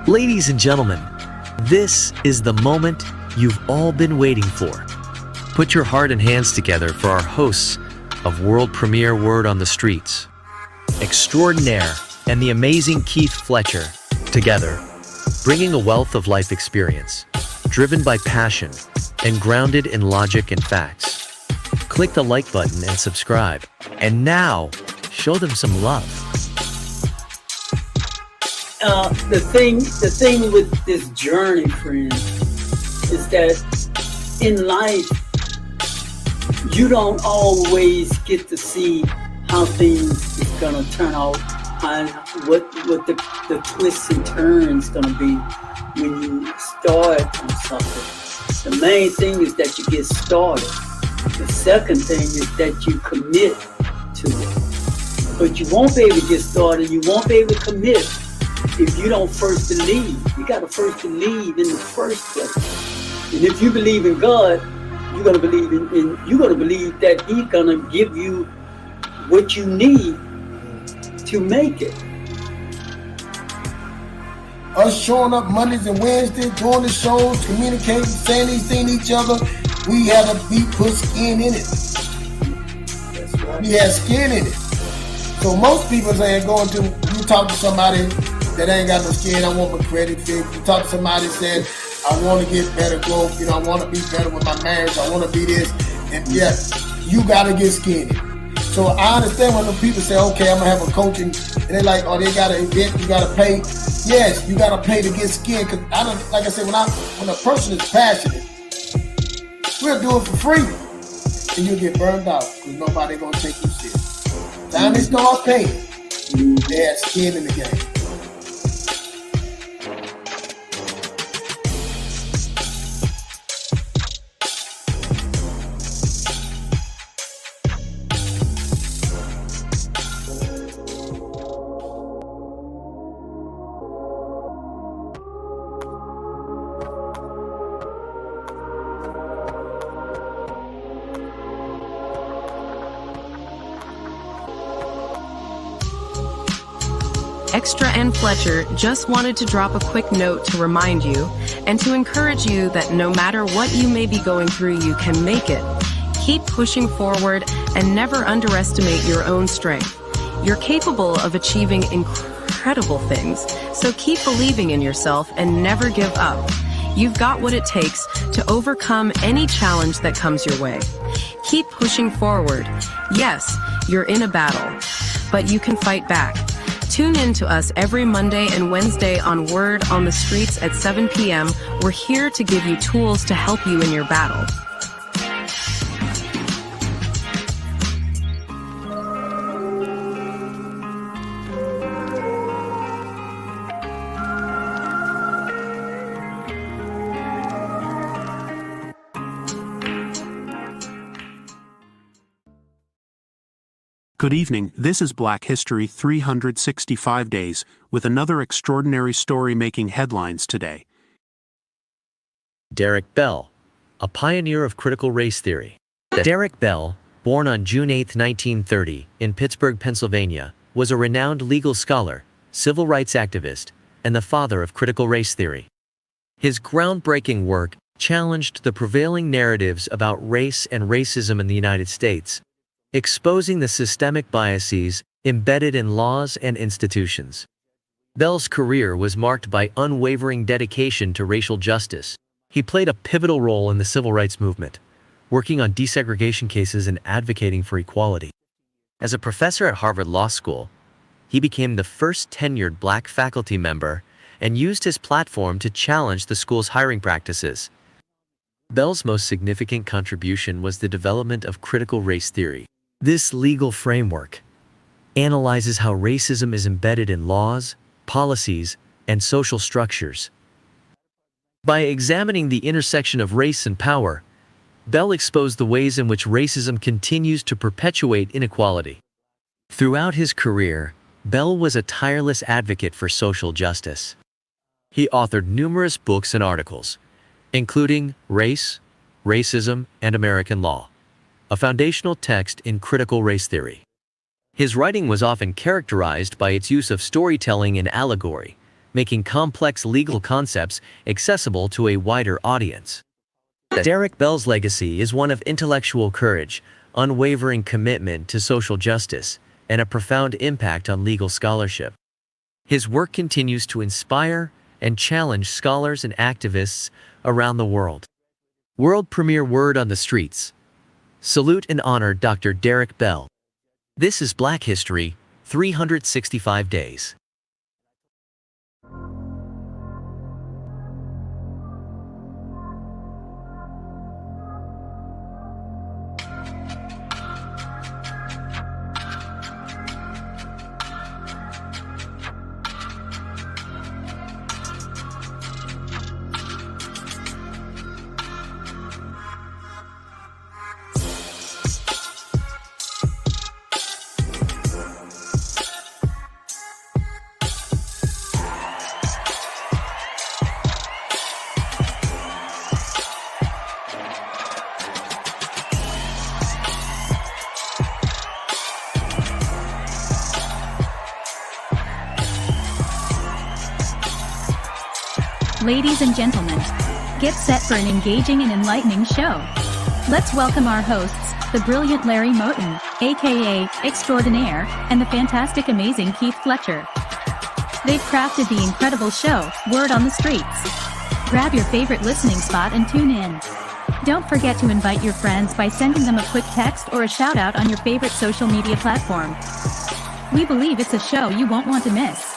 Ladies and gentlemen, this is the moment you've all been waiting for. Put your heart and hands together for our hosts of world premiere Word on the Streets, extraordinaire and the amazing Keith Fletcher, together, bringing a wealth of life experience, driven by passion and grounded in logic and facts. Click the like button and subscribe. And now, show them some love. The thing with this journey, friends, is that in life, you don't always get to see how things is gonna turn out and what the twists and turns gonna be when you start on something. The main thing is that you get started. The second thing is that you commit to it. But you won't be able to get started, you won't be able to commit if you don't first believe. You got to first believe in the first place. And if you believe in God, you're gonna believe you're gonna believe that He's gonna give you what you need to make it. Us showing up Mondays and Wednesdays, doing the shows, communicating, saying these things to each other, we had to put skin in it. That's right. We had skin in it. So most people saying going to, you talk to somebody that ain't got no skin, I want my credit fixed. You talk to somebody saying, I want to get better growth, I want to be better with my marriage, I want to be this. And yeah, you got to get skinny. So I understand when the people say, okay, I'm going to have a coaching, and they're like, oh, they got an event, you got to pay. Yes, you got to pay to get skin. Because like I said, when a person is passionate, we'll do it for free. And you'll get burned out because nobody going to take you serious. Time they start paying, they have skin in the game. Extra and Fletcher just wanted to drop a quick note to remind you and to encourage you that no matter what you may be going through, you can make it. Keep pushing forward and never underestimate your own strength. You're capable of achieving incredible things, so keep believing in yourself and never give up. You've got what it takes to overcome any challenge that comes your way. Keep pushing forward. Yes, you're in a battle, but you can fight back. Tune in to us every Monday and Wednesday on Word on the Streets at 7 p.m. We're here to give you tools to help you in your battle. Good evening, this is Black History 365 Days, with another extraordinary story making headlines today. Derek Bell, a pioneer of critical race theory. Derek Bell, born on June 8, 1930, in Pittsburgh, Pennsylvania, was a renowned legal scholar, civil rights activist, and the father of critical race theory. His groundbreaking work challenged the prevailing narratives about race and racism in the United States, exposing the systemic biases embedded in laws and institutions. Bell's career was marked by unwavering dedication to racial justice. He played a pivotal role in the civil rights movement, working on desegregation cases and advocating for equality. As a professor at Harvard Law School, he became the first tenured black faculty member and used his platform to challenge the school's hiring practices. Bell's most significant contribution was the development of critical race theory. This legal framework analyzes how racism is embedded in laws, policies, and social structures. By examining the intersection of race and power, Bell exposed the ways in which racism continues to perpetuate inequality. Throughout his career, Bell was a tireless advocate for social justice. He authored numerous books and articles, including Race, Racism, and American Law, a foundational text in critical race theory. His writing was often characterized by its use of storytelling and allegory, making complex legal concepts accessible to a wider audience. Derek Bell's legacy is one of intellectual courage, unwavering commitment to social justice, and a profound impact on legal scholarship. His work continues to inspire and challenge scholars and activists around the world. World premiere Word on the Streets. Salute and honor Dr. Derek Bell. This is Black History, 365 Days. Ladies and gentlemen, get set for an engaging and enlightening show. Let's welcome our hosts, the brilliant Larry Moten, aka Extraordinaire, and the fantastic amazing Keith Fletcher. They've crafted the incredible show, Word on the Streets. Grab your favorite listening spot and tune in. Don't forget to invite your friends by sending them a quick text or a shout out on your favorite social media platform. We believe it's a show you won't want to miss.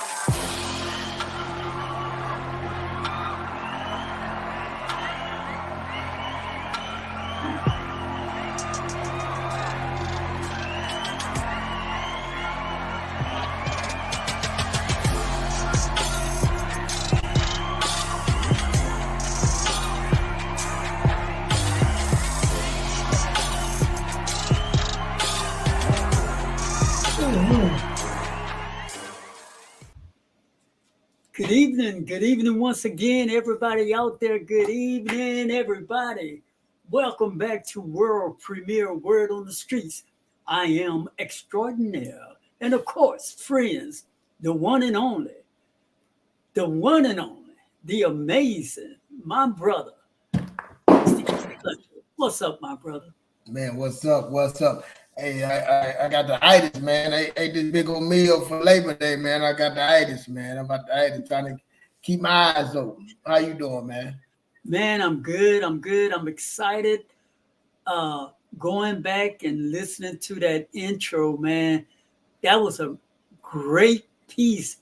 Good evening once again, everybody out there. Good evening, everybody. Welcome back to World Premiere Word on the Streets. I am Extraordinaire. And of course, friends, the one and only, the amazing, my brother. What's up, my brother? Man, what's up? Hey, I got the itis, man. I ate this big old meal for Labor Day, man. I got the itis, man. I'm about the itis, trying to keep my eyes open. How you doing, man? Man, I'm good. I'm excited. Going back and listening to that intro, man, that was a great piece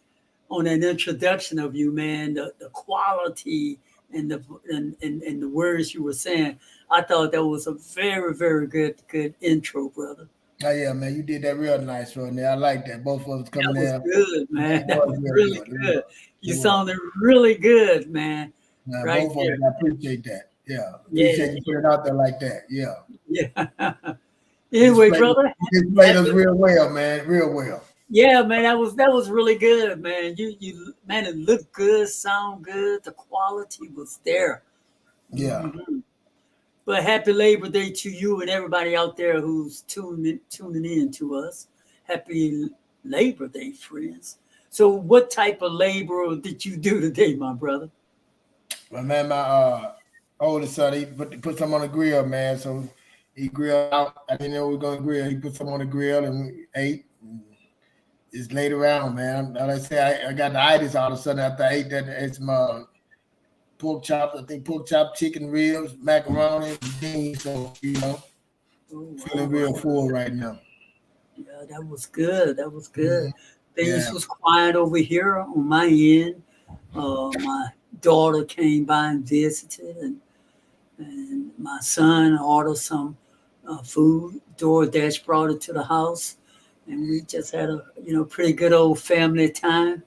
on an introduction of you, man. The quality and the words you were saying. I thought that was a very, very good intro, brother. Oh yeah, man, you did that real nice right there. I like that. Both of us coming in. That was good, man. That was really good. You sounded really good, man. Nah, right both there. of us, I appreciate that. Yeah. Appreciate you put it out there like that. Yeah. Yeah. Anyway, brother. You played us real well, man. Real well. Yeah, man, that was really good, man. You man, it looked good, sound good. The quality was there. Yeah. Mm-hmm. But happy Labor Day to you and everybody out there who's tuning in to us. Happy Labor Day, friends. So what type of labor did you do today, my brother? Well, man, my oldest son, he put some on the grill, man. So he grilled out. I didn't know we were going to grill. He put some on the grill and we ate. It's laid around, man. Like I say, I got the itis all of a sudden after I ate that. It's my pork chop, chicken ribs, macaroni, beans. So, feeling real full right now. Yeah, that was good. Mm-hmm. Things Yeah. was quiet over here on my end. My daughter came by and visited, and my son ordered some food. DoorDash brought it to the house, and we just had a pretty good old family time.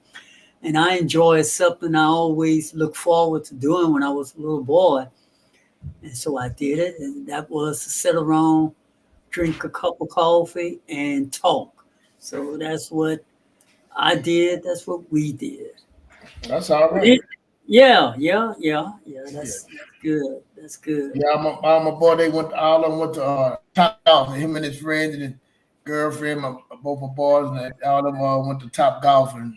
And I enjoy something I always look forward to doing when I was a little boy. And so I did it. And that was to sit around, drink a cup of coffee, and talk. So that's what I did. That's what we did. That's all right. Yeah. That's good. That's good. Yeah, my boy, all of them went to Top Golf. Him and his friends and his girlfriend, both my boys, and all of them went to Top Golf. And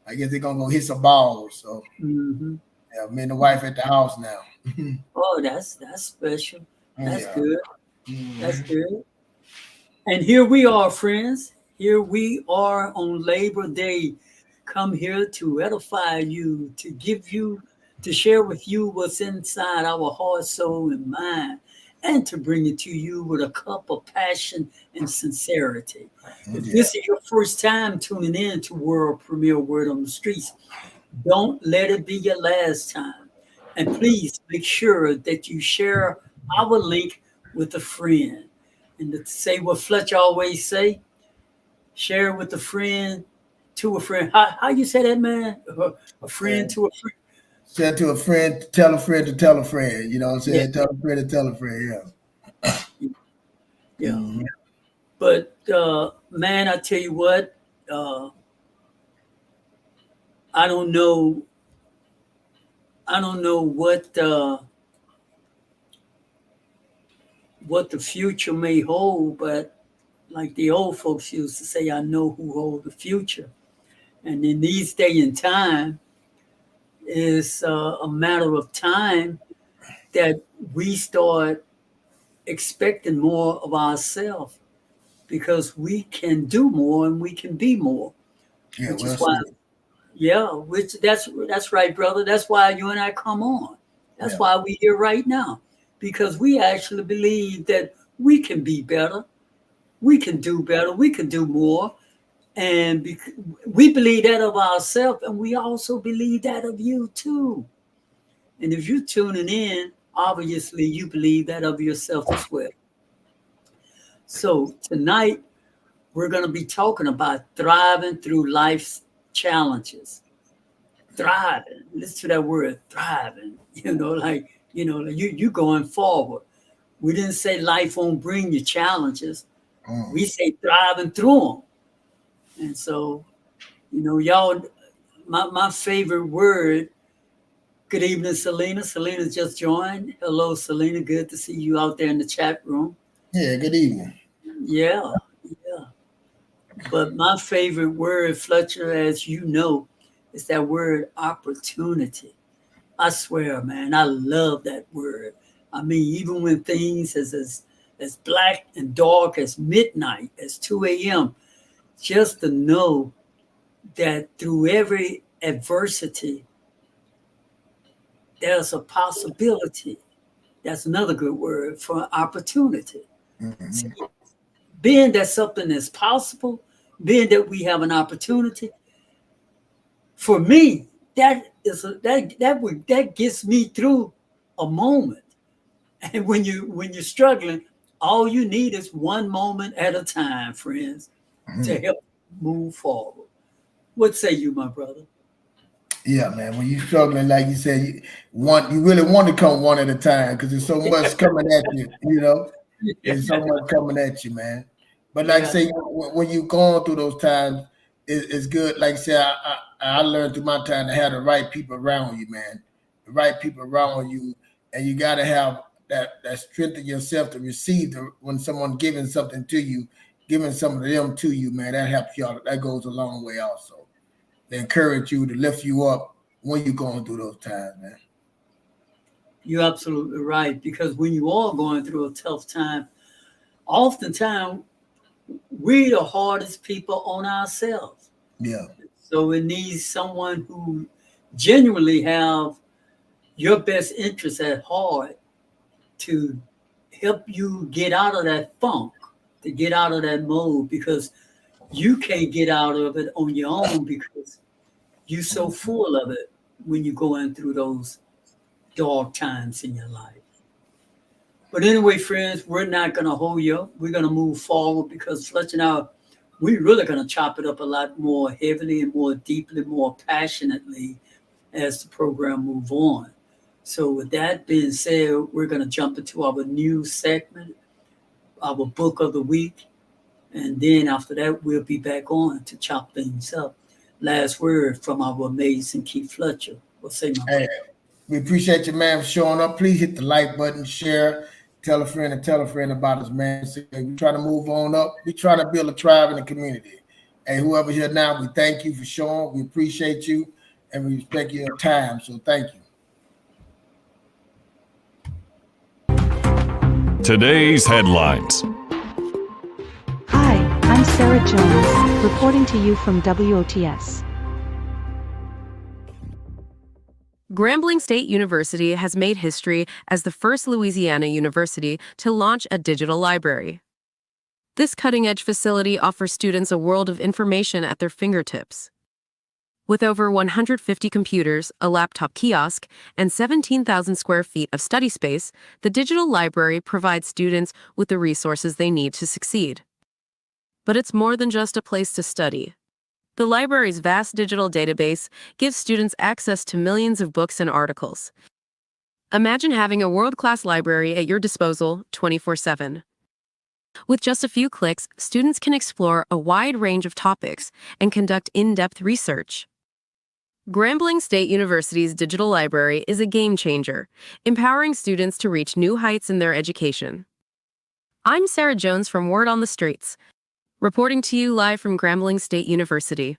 I guess they're gonna go hit some balls. So Mm-hmm. yeah, me and the wife at the house now. Oh, that's special. That's Yeah. good. That's Mhm. good. And here we are, friends. Here we are on Labor Day. Come here to edify you, to give you, to share with you what's inside our heart, soul, and mind, and to bring it to you with a cup of passion and sincerity. If Yeah. this is your first time tuning in to World Premiere Word on the Streets, don't let it be your last time. And please make sure that you share our link with a friend. And to say what Fletcher always say, share with a friend to a friend. How you say that, man? A friend And to a friend. said to a friend, tell a friend to tell a friend. You know what I'm Yeah, saying? Tell a friend to tell a friend. Yeah. yeah. Mhm. But man, I tell you what, uh, I don't know. I don't know what the future may hold, but like the old folks used to say, I know who hold the future. And in these day and time, is a matter of time that we start expecting more of ourselves because we can do more and we can be more, Yeah. which is Well why, said. yeah, which that's right, brother. That's why you and I come on. That's Yeah. why we here right now, because we actually believe that we can be better, we can do better, we can do more, and we believe that of ourselves, and we also believe that of you too. And if you're tuning in, obviously you believe that of yourself as well. So tonight we're going to be talking about thriving through life's challenges. Thriving. Listen to that word, thriving. Like you going forward. We didn't say life won't bring you challenges. Mm. We say thriving through them. And so, y'all, my favorite word. Good evening, Selena. Selena's just joined. Hello, Selena. Good to see you out there in the chat room. Yeah. Good evening. Yeah, yeah. But my favorite word, Fletcher, as you know, is that word opportunity. I swear, man, I love that word. I mean, even when things as black and dark as midnight, as 2 a.m., just to know that through every adversity, there's a possibility. That's another good word for opportunity. Mhm. See, being that something is possible, being that we have an opportunity, for me, that gets me through a moment. And when you're struggling, all you need is one moment at a time, friends, to Mhm. help move forward. What say you, my brother? Yeah, man. When you're struggling, like you said, you really want to come one at a time because there's so much coming at you. You know, there's so much coming at you, man. But like I Yeah, say, when you're going through those times, it's good. Like I said, I learned through my time to have the right people around you, man. The right people around you, and you got to have that strength in yourself to receive when someone giving something to you, giving some of them to you, man. That helps you out. That goes a long way, also. They encourage you to lift you up when you're going through those times, man. you're absolutely right. Because when you are going through a tough time, oftentimes we the hardest people on ourselves. Yeah. So it needs someone who genuinely have your best interest at heart to help you get out of that funk, to get out of that mode, because you can't get out of it on your own because you're so full of it when you're going through those dark times in your life. But anyway, friends, we're not going to hold you up. We're going to move forward because Fletcher and I, we're really going to chop it up a lot more heavily and more deeply, more passionately as the program move on. So with that being said, we're going to jump into our new segment, our book of the week. And then after that, we'll be back on to chop things up. Last word from our amazing Keith Fletcher. What say, my Hey, brother? we appreciate you, man, for showing up. Please hit the like button, share, tell a friend, and tell a friend about us, man. So we try to move on up. We try to build a tribe in the community. Hey, whoever here now, we thank you for showing. We appreciate you and we respect your time. So thank you. Today's headlines. Hi, I'm Sarah Jones, reporting to you from WOTS. Grambling State University has made history as the first Louisiana university to launch a digital library. This cutting-edge facility offers students a world of information at their fingertips. With over 150 computers, a laptop kiosk, and 17,000 square feet of study space, the digital library provides students with the resources they need to succeed. But it's more than just a place to study. The library's vast digital database gives students access to millions of books and articles. Imagine having a world-class library at your disposal 24/7. With just a few clicks, students can explore a wide range of topics and conduct in-depth research. Grambling State University's digital library is a game changer, empowering students to reach new heights in their education. I'm Sarah Jones from Word on the Streets, reporting to you live from Grambling State University.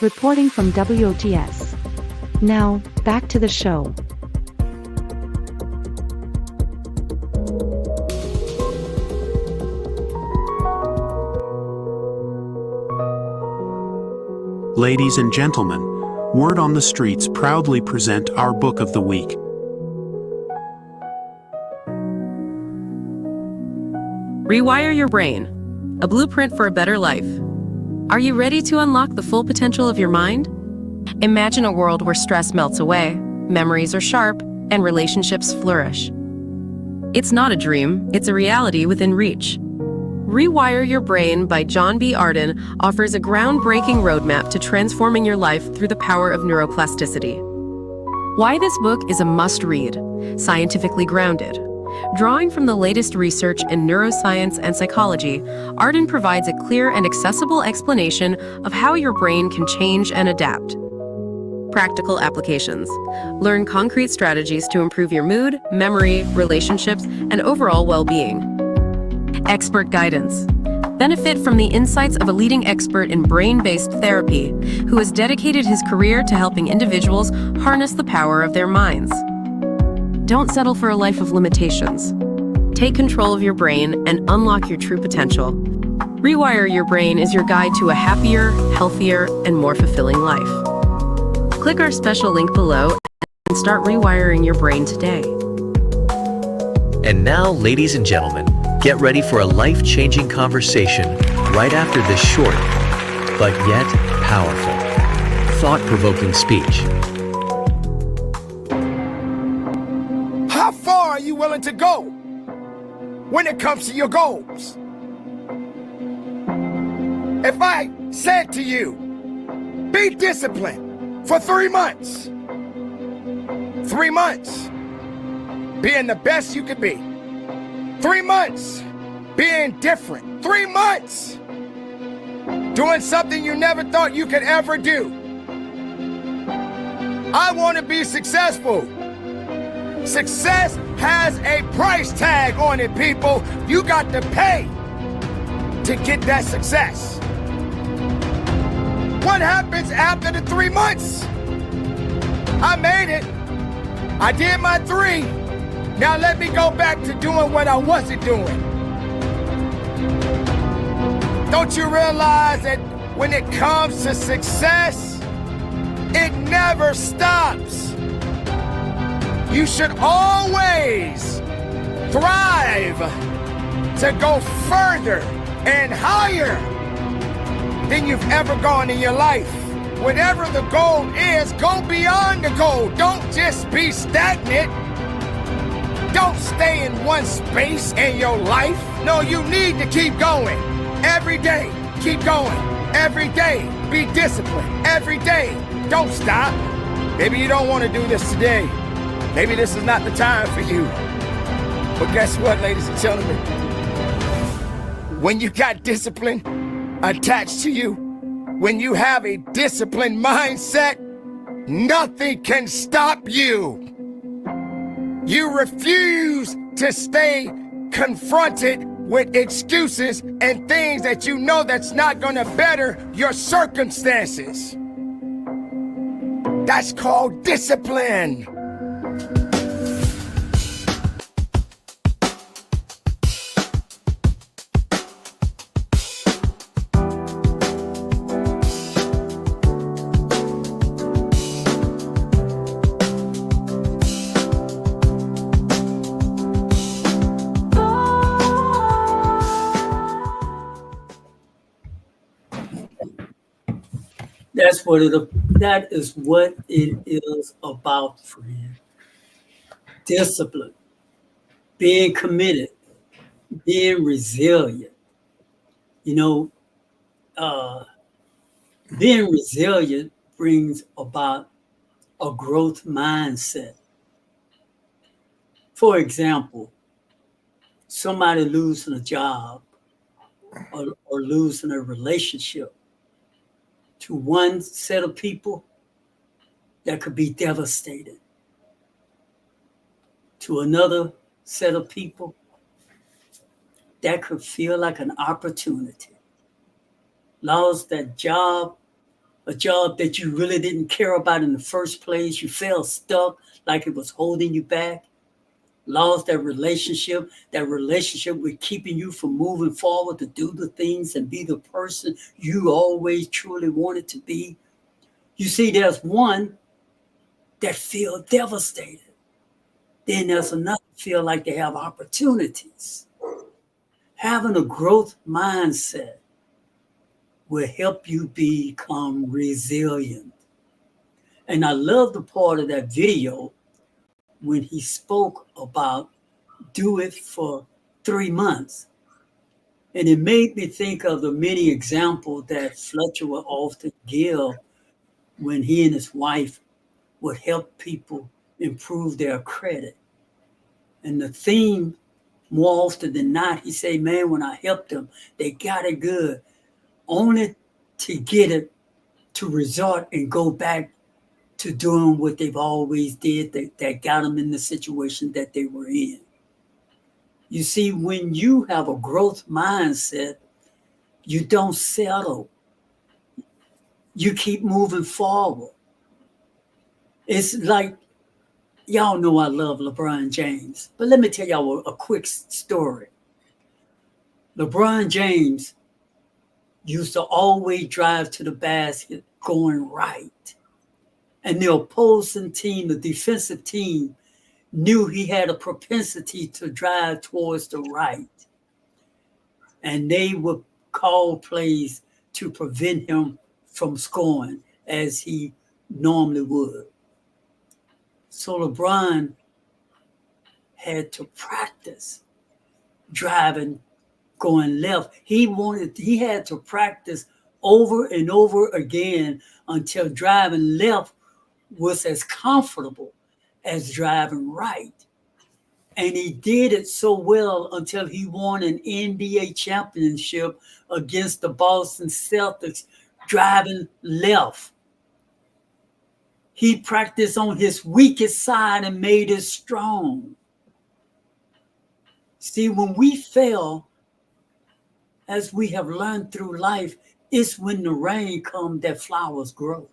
Reporting from WOTS. Now, back to the show. Ladies and gentlemen, Word on the Streets proudly present our book of the week. Rewire your brain, a blueprint for a better life. Are you ready to unlock the full potential of your mind? Imagine a world where stress melts away, memories are sharp, and relationships flourish. It's not a dream, it's a reality within reach. Rewire Your Brain by John B. Arden offers a groundbreaking roadmap to transforming your life through the power of neuroplasticity. Why this book is a must-read, scientifically grounded. Drawing from the latest research in neuroscience and psychology, Arden provides a clear and accessible explanation of how your brain can change and adapt. Practical applications. Learn concrete strategies to improve your mood, memory, relationships, and overall well-being. Expert guidance. Benefit from the insights of a leading expert in brain-based therapy who has dedicated his career to helping individuals harness the power of their minds. Don't settle for a life of limitations. Take control of your brain and unlock your true potential. Rewire Your Brain is your guide to a happier, healthier, and more fulfilling life. Click our special link below and start rewiring your brain today. And now, ladies and gentlemen, get ready for a life-changing conversation right after this short, but yet powerful, thought-provoking speech. How far are you willing to go when it comes to your goals? If I said to you, be disciplined for 3 months, 3 months being the best you could be, 3 months being different, 3 months doing something you never thought you could ever do. I want to be successful. Success has a price tag on it, people. You got to pay to get that success. What happens after the 3 months? I made it. I did my 3. Now let me go back to doing what I wasn't doing. Don't you realize that when it comes to success, it never stops? You should always thrive to go further and higher than you've ever gone in your life. Whatever the goal is, go beyond the goal. Don't just be stagnant. Don't stay in one space in your life. No, you need to keep going. Every day, keep going. Every day, be disciplined. Every day, don't stop. Maybe you don't want to do this today. Maybe this is not the time for you. But guess what, ladies and gentlemen? When you got discipline attached to you, when you have a disciplined mindset, nothing can stop you. You refuse to stay confronted with excuses and things that you know that's not gonna better your circumstances. That's called discipline. That is what it is about, friend. Discipline, being committed, being resilient. You know, uh, being resilient brings about a growth mindset. For example, somebody losing a job or losing a relationship to one set of people that could be devastating. To another set of people that could feel like an opportunity. Lost that job, a job that you really didn't care about in the first place. You felt stuck, like it was holding you back. Lost that relationship was keeping you from moving forward to do the things and be the person you always truly wanted to be. You see, there's one that feel devastated. Then there's another feel like they have opportunities. Having a growth mindset will help you become resilient. And I love the part of that video when he spoke about do it for 3 months. And it made me think of the many examples that Fletcher would often give when he and his wife would help people improve their credit. And the theme, more often than not, he say, man, when I helped them, they got it good. Only to get it to resort and go back to doing what they've always did that got them in the situation that they were in. You see, when you have a growth mindset, you don't settle. You keep moving forward. It's like, y'all know I love LeBron James, but let me tell y'all a quick story. LeBron James used to always drive to the basket going right. And the opposing team, the defensive team, knew he had a propensity to drive towards the right. And they would call plays to prevent him from scoring as he normally would. So LeBron had to practice driving, going left. He had to practice over and over again until driving left was as comfortable as driving right. And he did it so well until he won an NBA championship against the Boston Celtics driving left. He practiced on his weakest side and made it strong. See, when we fail, as we have learned through life, it's when the rain comes that flowers grow.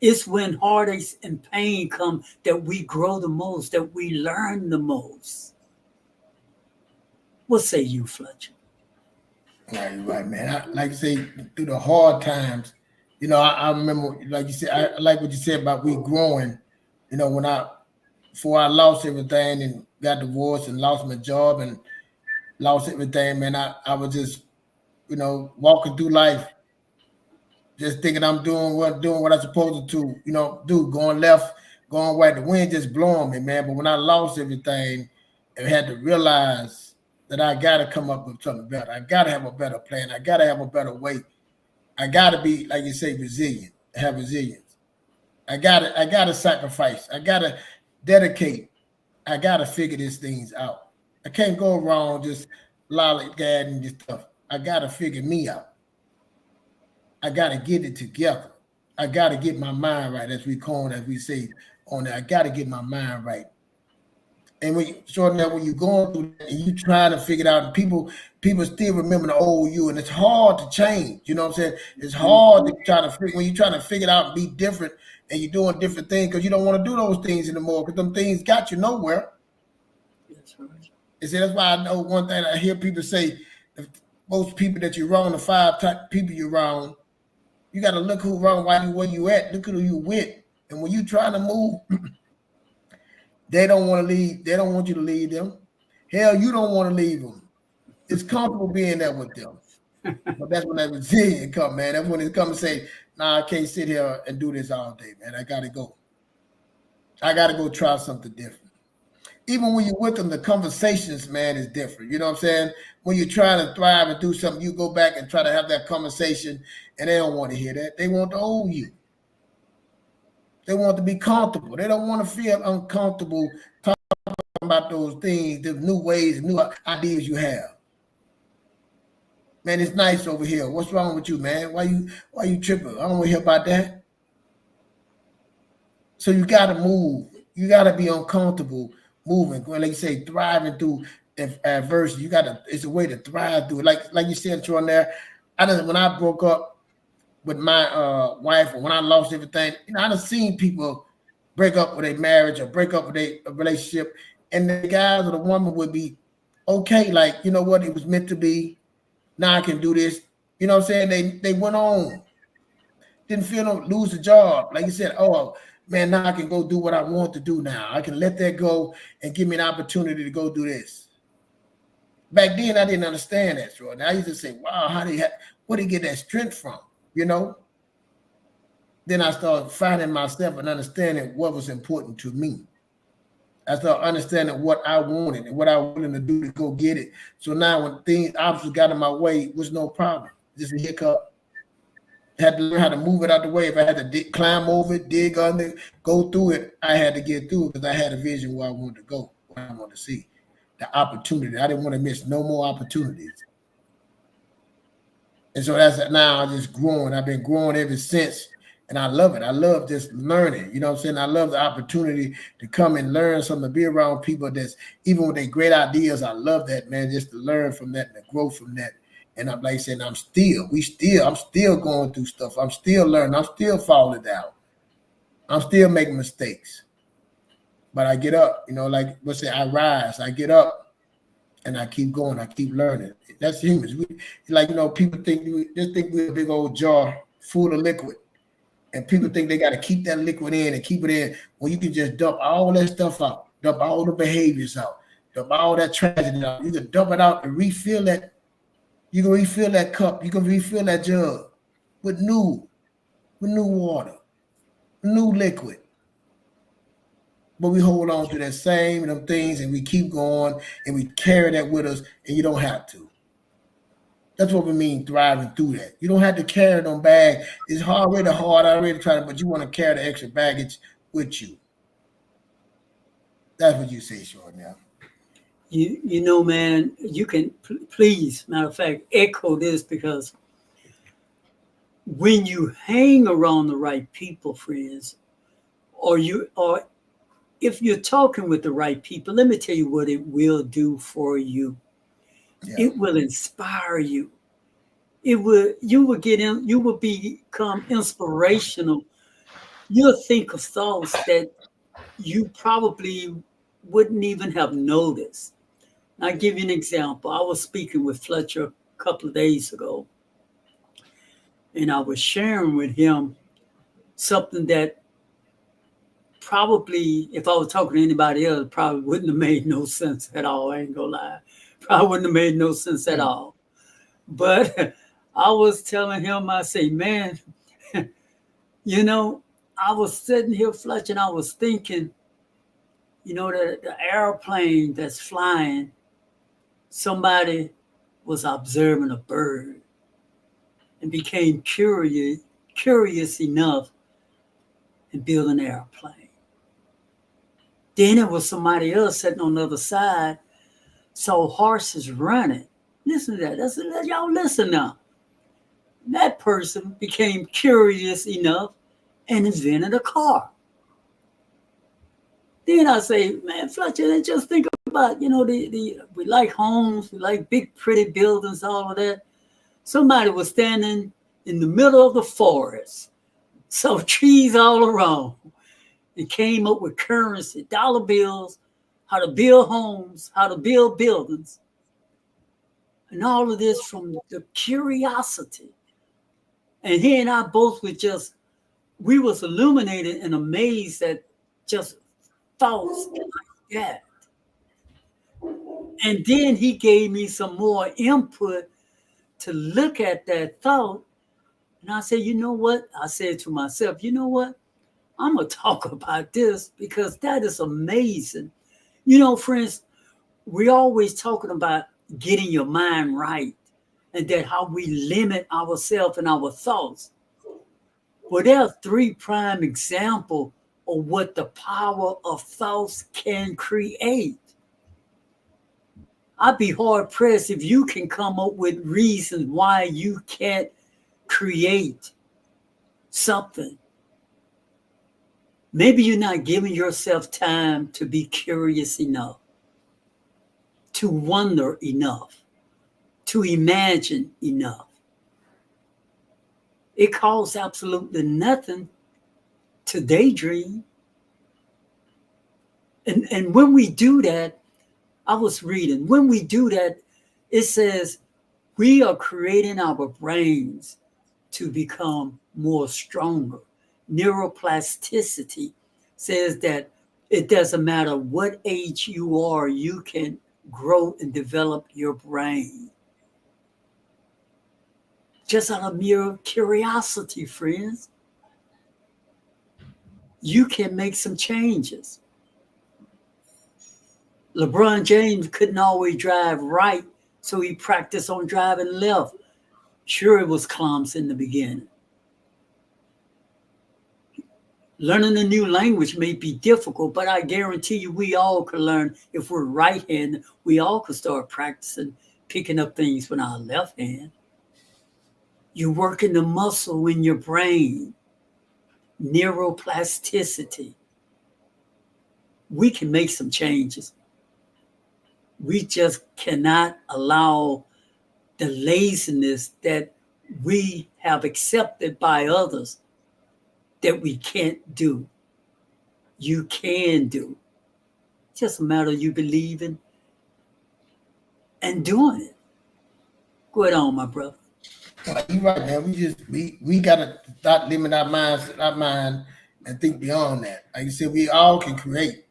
It's when heartaches and pain come that we grow the most, that we learn the most. What say you, Fletcher? Yeah, you're right, man. Like you say, through the hard times, I remember, like you said, I like what you said about we growing. Before I lost everything and got divorced and lost my job and lost everything, man, I was just, walking through life, just thinking I'm doing what I'm supposed to, do, going left, going right. The wind just blowing me, man. But when I lost everything, I had to realize that I got to come up with something better. I got to have a better plan. I got to have a better way. I got to be, like you say, resilient, have resilience. I got to sacrifice. I got to dedicate. I got to figure these things out. I can't go around just lollygagging and this stuff. I got to figure me out. I got to get it together. I got to get my mind right, as we say on there. I got to get my mind right. And when you're going through that and you trying to figure it out, and people still remember the old you, and it's hard to change. You know what I'm saying? It's hard to try to figure when you're trying to figure it out and be different, and you're doing different things because you don't want to do those things anymore because them things got you nowhere. That's right. And so that's why I know one thing I hear people say: if most people that you're wrong, the 5 type of people you're wrong, you got to look who wrong, where you at, look who you with, and when you trying to move. They don't want to leave. They don't want you to leave them. Hell, you don't want to leave them. It's comfortable being there with them. But that's when that resilience come, man. That's when it come and say, nah, I can't sit here and do this all day, man. I got to go. I got to go try something different. Even when you're with them, the conversations, man, is different. You know what I'm saying? When you're trying to thrive and do something, you go back and try to have that conversation, and they don't want to hear that. They want to own you. They want to be comfortable. They don't want to feel uncomfortable talking about those things, the new ways, new ideas you have. Man, it's nice over here. What's wrong with you, man? Why you tripping? I don't want to hear about that. So you got to move. You got to be uncomfortable moving. Like you say, thriving through adversity. It's a way to thrive through it. Like you said, Troy, there. When I broke up with my wife, or when I lost everything, I done seen people break up with a marriage or break up with a relationship, and the guys or the woman would be okay, like, you know what, it was meant to be. Now I can do this. You know what I'm saying? They went on. Didn't feel no lose the job. Like you said, oh man, now I can go do what I want to do now. I can let that go and give me an opportunity to go do this. Back then I didn't understand that, Troy. Now I used to say, wow, where did he get that strength from? You know, then I started finding myself and understanding what was important to me. I started understanding what I wanted and what I was willing to do to go get it. So now when obstacles got in my way, it was no problem. Just a hiccup. I had to learn how to move it out the way. If I had to climb over it, dig under it, go through it, I had to get through it because I had a vision where I wanted to go, what I wanted to see, the opportunity. I didn't want to miss no more opportunities. And so now I'm just growing. I've been growing ever since, and I love it. I love just learning. You know what I'm saying? I love the opportunity to come and learn something, to be around people that's even with their great ideas. I love that, man, just to learn from that and to grow from that. And I'm like saying, I'm still going through stuff. I'm still learning. I'm still falling down. I'm still making mistakes. But I get up, like what's it? I rise. I get up. And I keep going. I keep learning. That's humans. People think we're a big old jar full of liquid, and people think they got to keep that liquid in and keep it in. Well, you can just dump all that stuff out, dump all the behaviors out, dump all that tragedy out. You can dump it out and refill that. You can refill that cup. You can refill that jug with new water, new liquid. But we hold on to that same them things, and we keep going, and we carry that with us, and you don't have to. That's what we mean thriving through that. You don't have to carry them bag. It's already hard. I already tried it, but you want to carry the extra baggage with you. That's what you say, Sean. Now. Man, you can please, matter of fact, echo this, because when you hang around the right people, friends, or if you're talking with the right people, let me tell you what it will do for you. Yeah. It will inspire you. You will become inspirational. You'll think of thoughts that you probably wouldn't even have noticed. I'll give you an example. I was speaking with Fletcher a couple of days ago, and I was sharing with him something that probably, if I was talking to anybody else, probably wouldn't have made no sense at all. I ain't gonna lie. Probably wouldn't have made no sense at all. But I was telling him, I say, man, I was sitting here, Fletcher, and I was thinking, the airplane that's flying, somebody was observing a bird and became curious enough and build an airplane. Then it was somebody else sitting on the other side, saw horses running. Listen to that. Y'all listen now. That person became curious enough and invented a car. Then I say, man, Fletcher, then just think about, we like homes, we like big, pretty buildings, all of that. Somebody was standing in the middle of the forest, saw trees all around, and came up with currency, dollar bills, how to build homes, how to build buildings. And all of this from the curiosity. And he and I both we was illuminated and amazed at just thoughts like that. And then he gave me some more input to look at that thought. And I said, you know what? I said to myself, you know what? I'm going to talk about this because that is amazing. Friends, we're always talking about getting your mind right and that how we limit ourselves and our thoughts. Well, there are 3 prime examples of what the power of thoughts can create. I'd be hard pressed if you can come up with reasons why you can't create something. Maybe you're not giving yourself time to be curious enough, to wonder enough, to imagine enough. It costs absolutely nothing to daydream. And when we do that, I was reading, when we do that, it says we are creating our brains to become more stronger. Neuroplasticity says that it doesn't matter what age you are, you can grow and develop your brain. Just out of mere curiosity, friends, you can make some changes. LeBron James couldn't always drive right, so he practiced on driving left. Sure, it was clumps in the beginning. Learning a new language may be difficult, but I guarantee you we all can learn. If we're right-handed, we all can start practicing picking up things with our left hand. You're working the muscle in your brain, neuroplasticity. We can make some changes. We just cannot allow the laziness that we have accepted by others that we can't do. You can do. It's just a matter of you believing and doing it. Go ahead on, my brother. You're right, man. We gotta start limiting our mind, and think beyond that. Like you said, we all can create.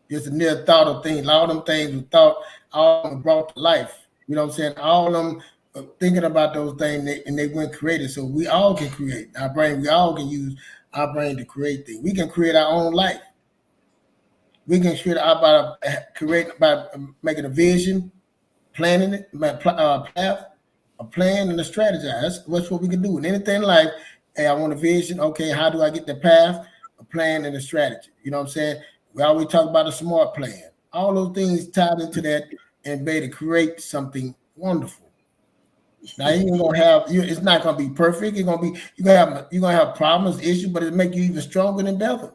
Just a near thought of things. All them things we thought, all of them brought to life. You know what I'm saying? All of them thinking about those things and they went created. So we all can create. Our brain, we all can use our brain to create things. We can create our own life. We can create by making a vision, planning it, path, a plan, and a strategize. That's what we can do. And anything in life, hey, I want a vision. Okay, how do I get the path, a plan, and a strategy? You know what I'm saying? We always talk about a smart plan. All those things tied into that and be able to create something wonderful. Now you're gonna have it's not gonna be perfect. You're gonna have problems, issues, but it make you even stronger and better.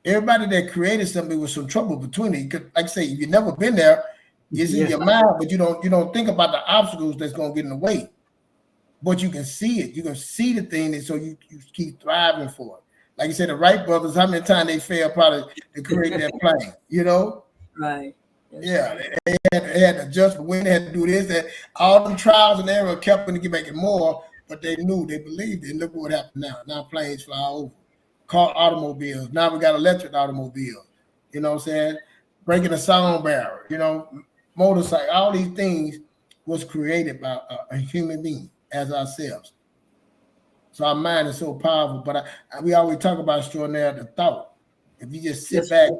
Everybody that created something with some trouble between it. Like I say, if you've never been there, it's in your mind, but you don't think about the obstacles that's gonna get in the way. But you can see it. You can see the thing, and so you keep thriving for it. Like you said, the Wright brothers, how many times they failed probably to create that plane, Right. Yeah, they had to adjust when they had to do this. That all them trials and error kept them to make it more, but they knew, they believed it. And look what happened now. Now planes fly over. Automobiles. Now we got electric automobiles. You know what I'm saying? Breaking a sound barrier, motorcycle. All these things was created by a human being as ourselves. So our mind is so powerful, but we always talk about extraordinary the thought. If you just sit back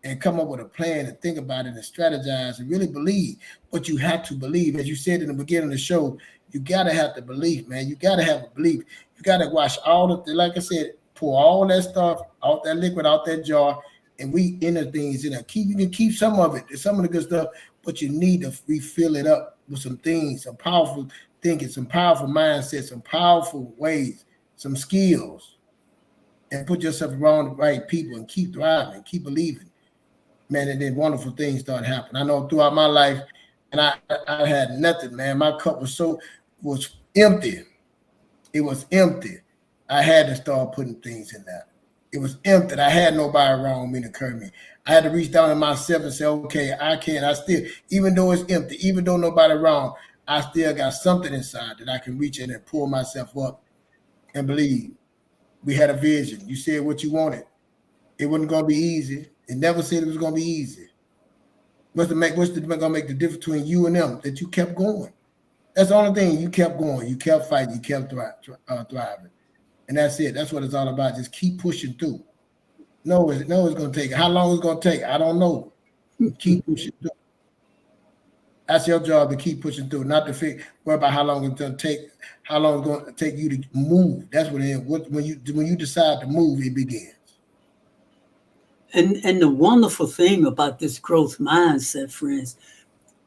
and come up with a plan and think about it and strategize and really believe, but you have to believe, as you said in the beginning of the show, you gotta have the belief, man. You gotta have a belief. You gotta wash like I said, pour all that stuff out, that liquid out that jar, and we enter things in there. You can keep some of it, some of the good stuff, but you need to refill it up with some things, some powerful thinking, some powerful mindset, some powerful ways, some skills, and put yourself around the right people and keep thriving, keep believing. man, and then wonderful things started happening. I know throughout my life, and I had nothing, man. My cup was empty. It was empty. I had to start putting things in there. It was empty. I had nobody around me to encourage me. I had to reach down in myself and say, okay, I still, even though it's empty, even though nobody around, I still got something inside that I can reach in and pull myself up and believe. We had a vision. You said what you wanted. It wasn't going to be easy. It never said it was going to be easy. What's going to make the difference between you and them? That you kept going. That's the only thing. You kept going. You kept fighting. You kept thriving. And that's it. That's what it's all about. Just keep pushing through. No, it's going to take. How long it's going to take? I don't know. Keep pushing through. That's your job, to keep pushing through, not to worry about how long it's going to take. How long it's going to take you to move. That's what it is. When you decide to move, it begins. And the wonderful thing about this growth mindset, friends,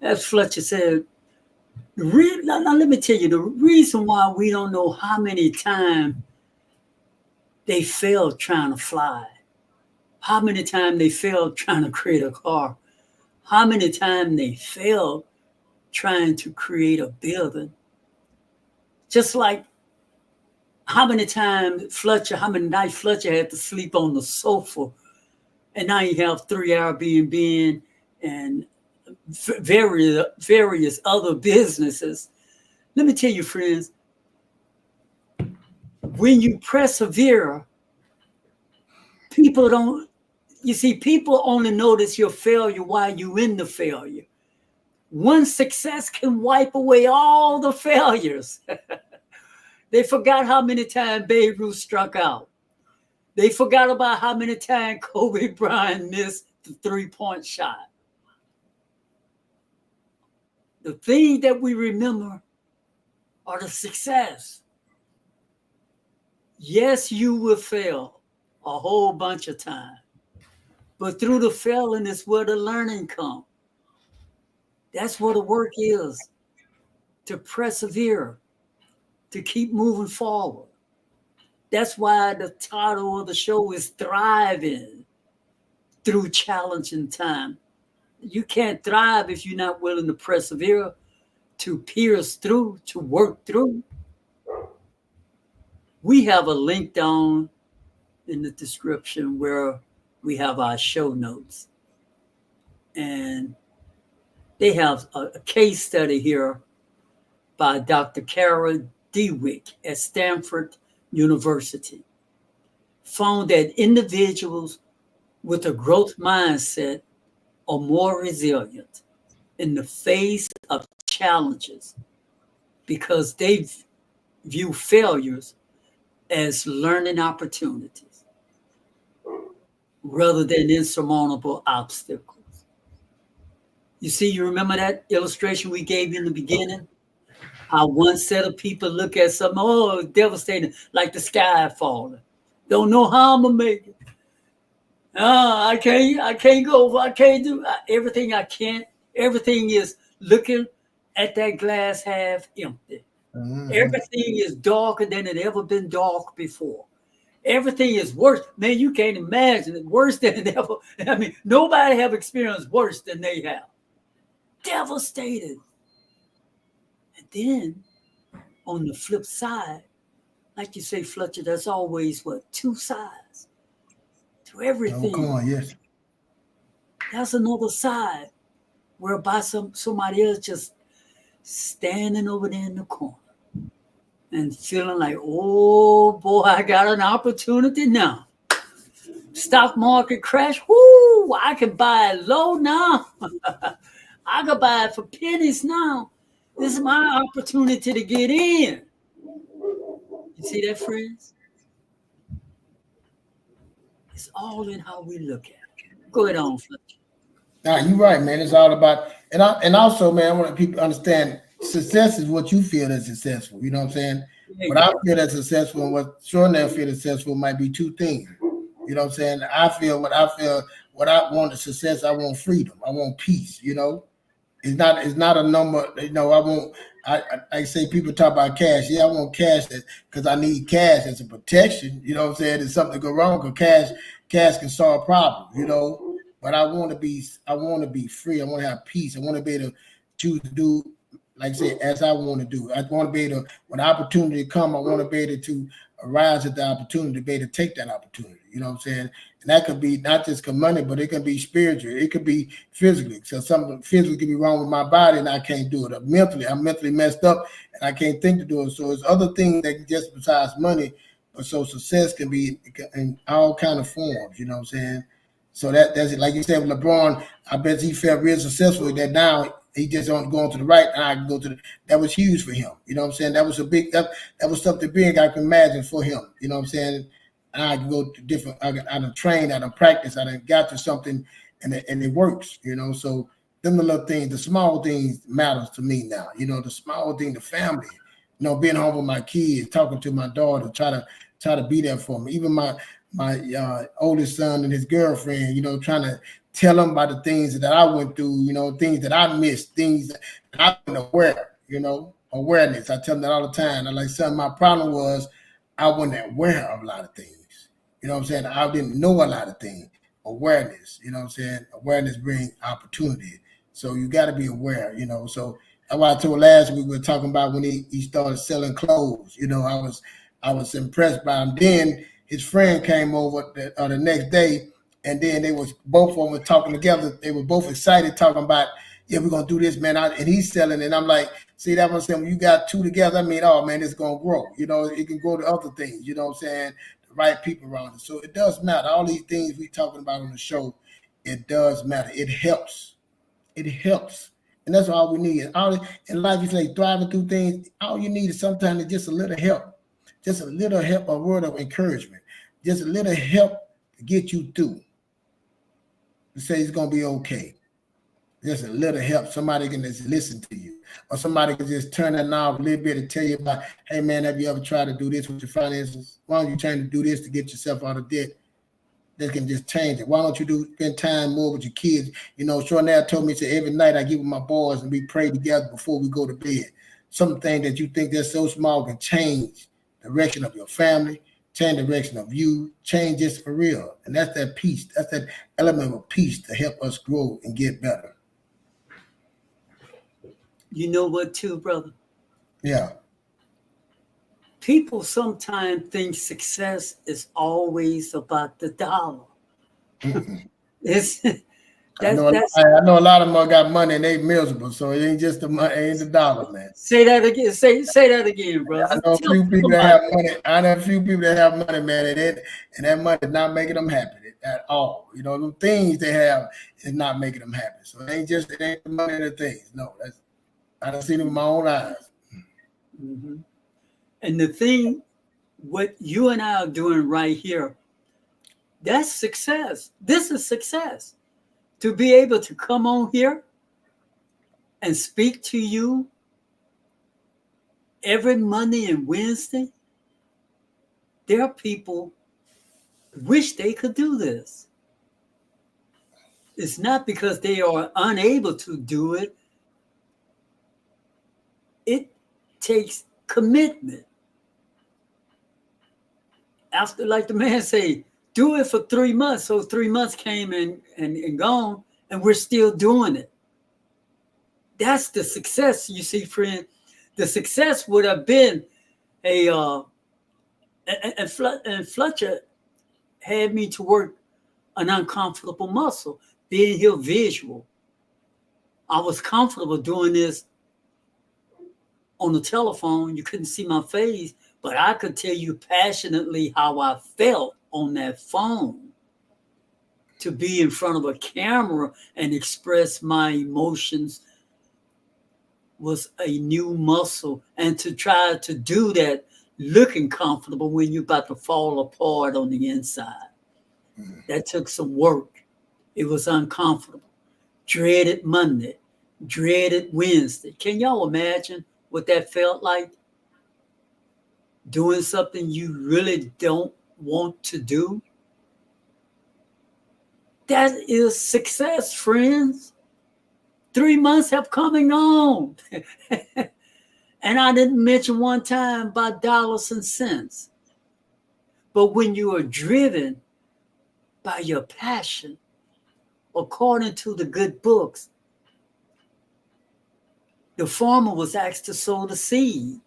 as Fletcher said, now let me tell you, the reason why we don't know how many times they failed trying to fly, how many times they failed trying to create a car, how many times they failed trying to create a building. Just like how many nights Fletcher had to sleep on the sofa, and now you have 3 Airbnb and various other businesses. Let me tell you, friends, when you persevere, people only notice your failure while you're in the failure. One success can wipe away all the failures. They forgot how many times Babe Ruth struck out. They forgot about how many times Kobe Bryant missed the 3-point shot. The thing that we remember are the success. Yes, you will fail a whole bunch of times, but through the failing is where the learning comes. That's what the work is, to persevere, to keep moving forward. That's why the title of the show is Thriving Through Challenging Time. You can't thrive if you're not willing to persevere, to pierce through, to work through. We have a link down in the description where we have our show notes. And they have a case study here by Dr. Kara Dewick at Stanford University. Found that individuals with a growth mindset are more resilient in the face of challenges because they view failures as learning opportunities rather than insurmountable obstacles. You remember that illustration we gave you in the beginning? How one set of people look at something, devastating, like the sky falling. Don't know how I'm gonna make it. I can't go. I can't do everything I can't. Everything is looking at that glass half empty. Mm-hmm. Everything is darker than it ever been dark before. Everything is worse. Man, you can't imagine it. Worse than it ever. I mean, nobody have experienced worse than they have. Devastated. And then on the flip side, like you say, Fletcher, there's always two sides to everything. Oh, come on, yes. That's another side whereby somebody else just standing over there in the corner and feeling like, oh boy, I got an opportunity now. Stock market crash. Whoo, I can buy it low now. I can buy it for pennies now. This is my opportunity to get in. You see that, friends? It's all in how we look at it. Go ahead on, Fletcher. Nah, you're right, man. It's all about, and also, man, I want people to understand success is what you feel is successful. You know what I'm saying? What I feel is successful and what extraordinary feel successful might be two things. You know what I'm saying? What I want is success. I want freedom. I want peace. You know, it's not a number. You know, I say people talk about cash. Yeah, I want cash because I need cash as a protection. You know what I'm saying? If something go wrong, because cash can solve problems. You know, but I want to be free. I want to have peace. I want to be able to choose to do, like I said, as I want to do. I want to be able to, when the opportunity come, I want to be able to arise at the opportunity, to be able to take that opportunity. You know what I'm saying? And that could be not just money, but it can be spiritual. It could be physically. So something physically could be wrong with my body and I can't do it. Or mentally, I'm mentally messed up and I can't think to do it. So it's other things that just besides money. But so success can be in all kind of forms. You know what I'm saying? So that's it. Like you said with LeBron, I bet he felt real successful with that. Now he just on going to the right, and I can go to the. That was huge for him. You know what I'm saying? That was a big. That was something big I can imagine for him. You know what I'm saying? And I can go to different. I done train, I done practice, I done got to something, and it works. You know, so them the little things, the small things matters to me now. You know, the small thing, the family. You know, being home with my kids, talking to my daughter, try to be there for me. Even my oldest son and his girlfriend, you know, trying to tell them about the things that I went through, you know, things that I missed, things that I wasn't aware, you know, awareness. I tell them that all the time. I'm like, son, my problem was I wasn't aware of a lot of things. You know what I'm saying? I didn't know a lot of things. Awareness, you know what I'm saying? Awareness brings opportunity. So you got to be aware, you know. So that's why I told last week we were talking about when he started selling clothes. You know, I was impressed by him. Then his friend came over the next day, and then they was both of them were talking together. They were both excited, talking about, yeah, we're gonna do this, man. And he's selling, and I'm like, see, that was saying when you got two together. I mean, oh man, it's gonna grow. You know, it can grow to other things. You know what I'm saying? The right people around it. So it does matter. All these things we talking about on the show, it does matter. It helps. It helps. And that's all we need. All in life, you say thriving through things, all you need is sometimes just a little help. Just a little help, a word of encouragement. Just a little help to get you through. To say it's going to be okay. Just a little help. Somebody can just listen to you. Or somebody can just turn that knob a little bit and tell you about, hey, man, have you ever tried to do this with your finances? Why don't you try to do this to get yourself out of debt? That can just change it. Why don't you spend time more with your kids? You know, Shornell told me, say every night I get with my boys and we pray together before we go to bed. Something that you think that's so small can change the direction of your family, change the direction of you, change this for real. And that's that peace. That's that element of peace to help us grow and get better. You know what, too, brother? Yeah. People sometimes think success is always about the dollar. I know a lot of them got money and they miserable, so it ain't just the money, it ain't the dollar, man. Say that again. Say that again, brother. I know a few people that have money. I know a few people that have money, man, and that money is not making them happy at all. You know, the things they have is not making them happy. So it ain't the money and the things. No, I done seen it with my own eyes. Mm-hmm. And the thing, what you and I are doing right here, that's success. This is success. To be able to come on here and speak to you every Monday and Wednesday, there are people wish they could do this. It's not because they are unable to do it. It takes commitment. After, like the man say, do it for 3 months. So 3 months came and gone, and we're still doing it. That's the success, you see, friend. The success would have been and Fletcher had me to work an uncomfortable muscle, being here visual. I was comfortable doing this on the telephone. You couldn't see my face, but I could tell you passionately how I felt on that phone. To be in front of a camera and express my emotions was a new muscle. And to try to do that looking comfortable when you're about to fall apart on the inside. That took some work. It was uncomfortable. Dreaded Monday, dreaded Wednesday. Can y'all imagine what that felt like? Doing something you really don't want to do? That is success, friends. 3 months have come and gone. And I didn't mention one time about dollars and cents. But when you are driven by your passion, according to the good books, the farmer was asked to sow the seed.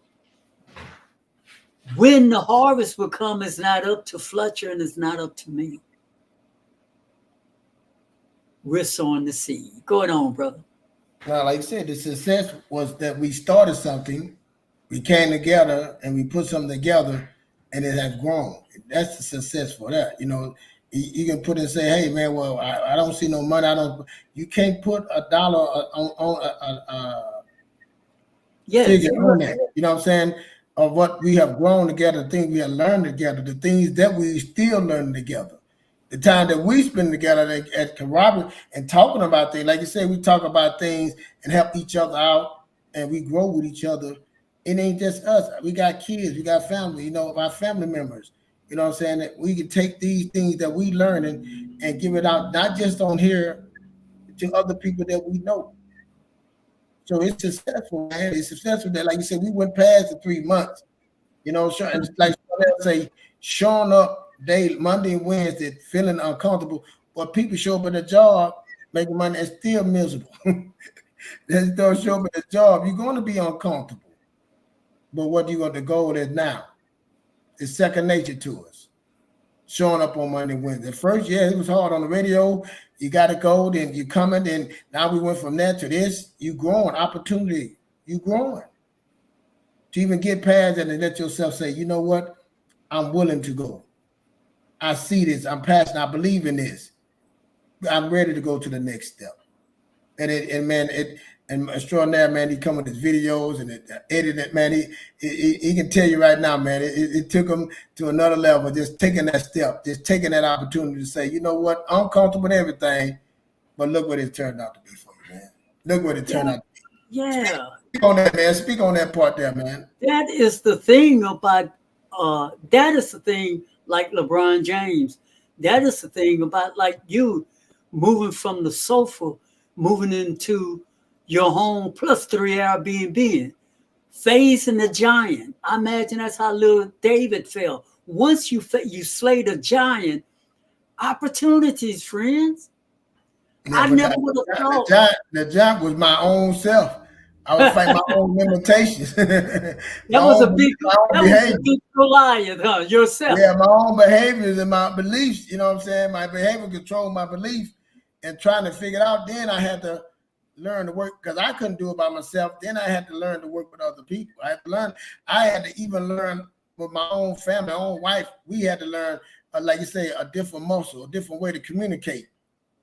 When the harvest will come is not up to Fletcher and it's not up to me. We're sowing the seed. Go on, brother. Now, like I said, the success was that we started something, we came together, and we put something together, and it has grown. That's the success for that. You know, you can put and say, "Hey, man, well, I don't see no money. I don't." You can't put a dollar on figure on that. You know what I'm saying? Of what we have grown together, the things we have learned together, the things that we still learn together. The time that we spend together at corroborating and talking about things, like you said, we talk about things and help each other out, and we grow with each other. It ain't just us. We got kids, we got family, you know, our family members. You know what I'm saying? That we can take these things that we learn and give it out, not just on here, to other people that we know. So it's successful, man. It's successful that, like you said, we went past the 3 months. You know, and like say, showing up daily, Monday and Wednesday, feeling uncomfortable, but people show up at a job making money and still miserable. They don't show up at a job, you're going to be uncomfortable. But what you got the goal is now? It's second nature to us. Showing up on Monday and Wednesday. At first, yeah, it was hard on the radio. You got to go, then you coming, and now we went from that to this. You growing, opportunity, you growing. To even get past that and let yourself say, you know what? I'm willing to go. I see this. I'm passionate. I believe in this. I'm ready to go to the next step. And extraordinary, man. He come with his videos and edit it, man. He can tell you right now, man. It took him to another level. Just taking that step, just taking that opportunity to say, you know what? I'm comfortable with everything, but look what it turned out to be for me, man. Look what it turned out to be. Yeah. Speak on that, man. Speak on that part there, man. That is the thing about that is the thing like LeBron James. That is the thing about like you moving from the sofa, moving into your home plus 3 Airbnb, facing the giant. I imagine that's how little David felt. Once you slay the giant, opportunities, friends. Yeah, I never would have thought. The giant was my own self. I was fighting my own limitations. That was a big Goliath, huh? Yourself. Yeah, my own behaviors and my beliefs. You know what I'm saying? My behavior controlled my belief, and trying to figure it out. Then I had to learn to work because I couldn't do it by myself. Then I had to learn to work with other people. I had to even learn with my own family, my own wife. We had to learn, like you say, a different muscle, a different way to communicate.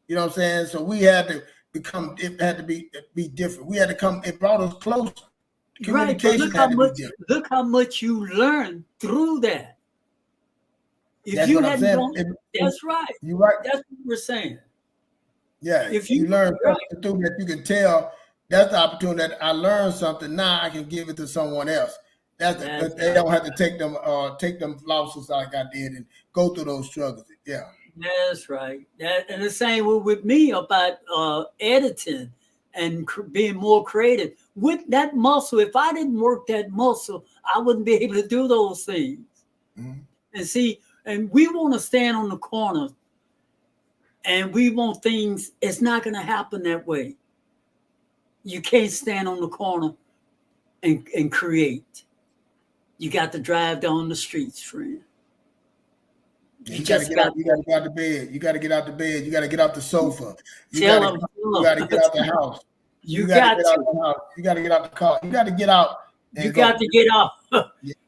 You know what I'm saying? So we had to become. It had to be different. We had to come. It brought us closer. Communication had to be different. Look how much you learned through that. If that's you what hadn't I'm done, saying. that's right. You're right. That's what we're saying. Yeah, if you learn something through that, you can tell that's the opportunity that I learned something. Now I can give it to someone else. They don't have to take them losses like I did and go through those struggles. Yeah, that's right. And the same with me about editing and being more creative with that muscle. If I didn't work that muscle, I wouldn't be able to do those things. Mm-hmm. And see, and we want to stand on the corner. And we want things, it's not going to happen that way. You can't stand on the corner and create. You got to drive down the streets, friend. You got to get out the bed. You got to get out the bed. You got to get out the sofa. You got to get out the house. You got to get out the house. You got to get out the car. You got to get out. You got to get out.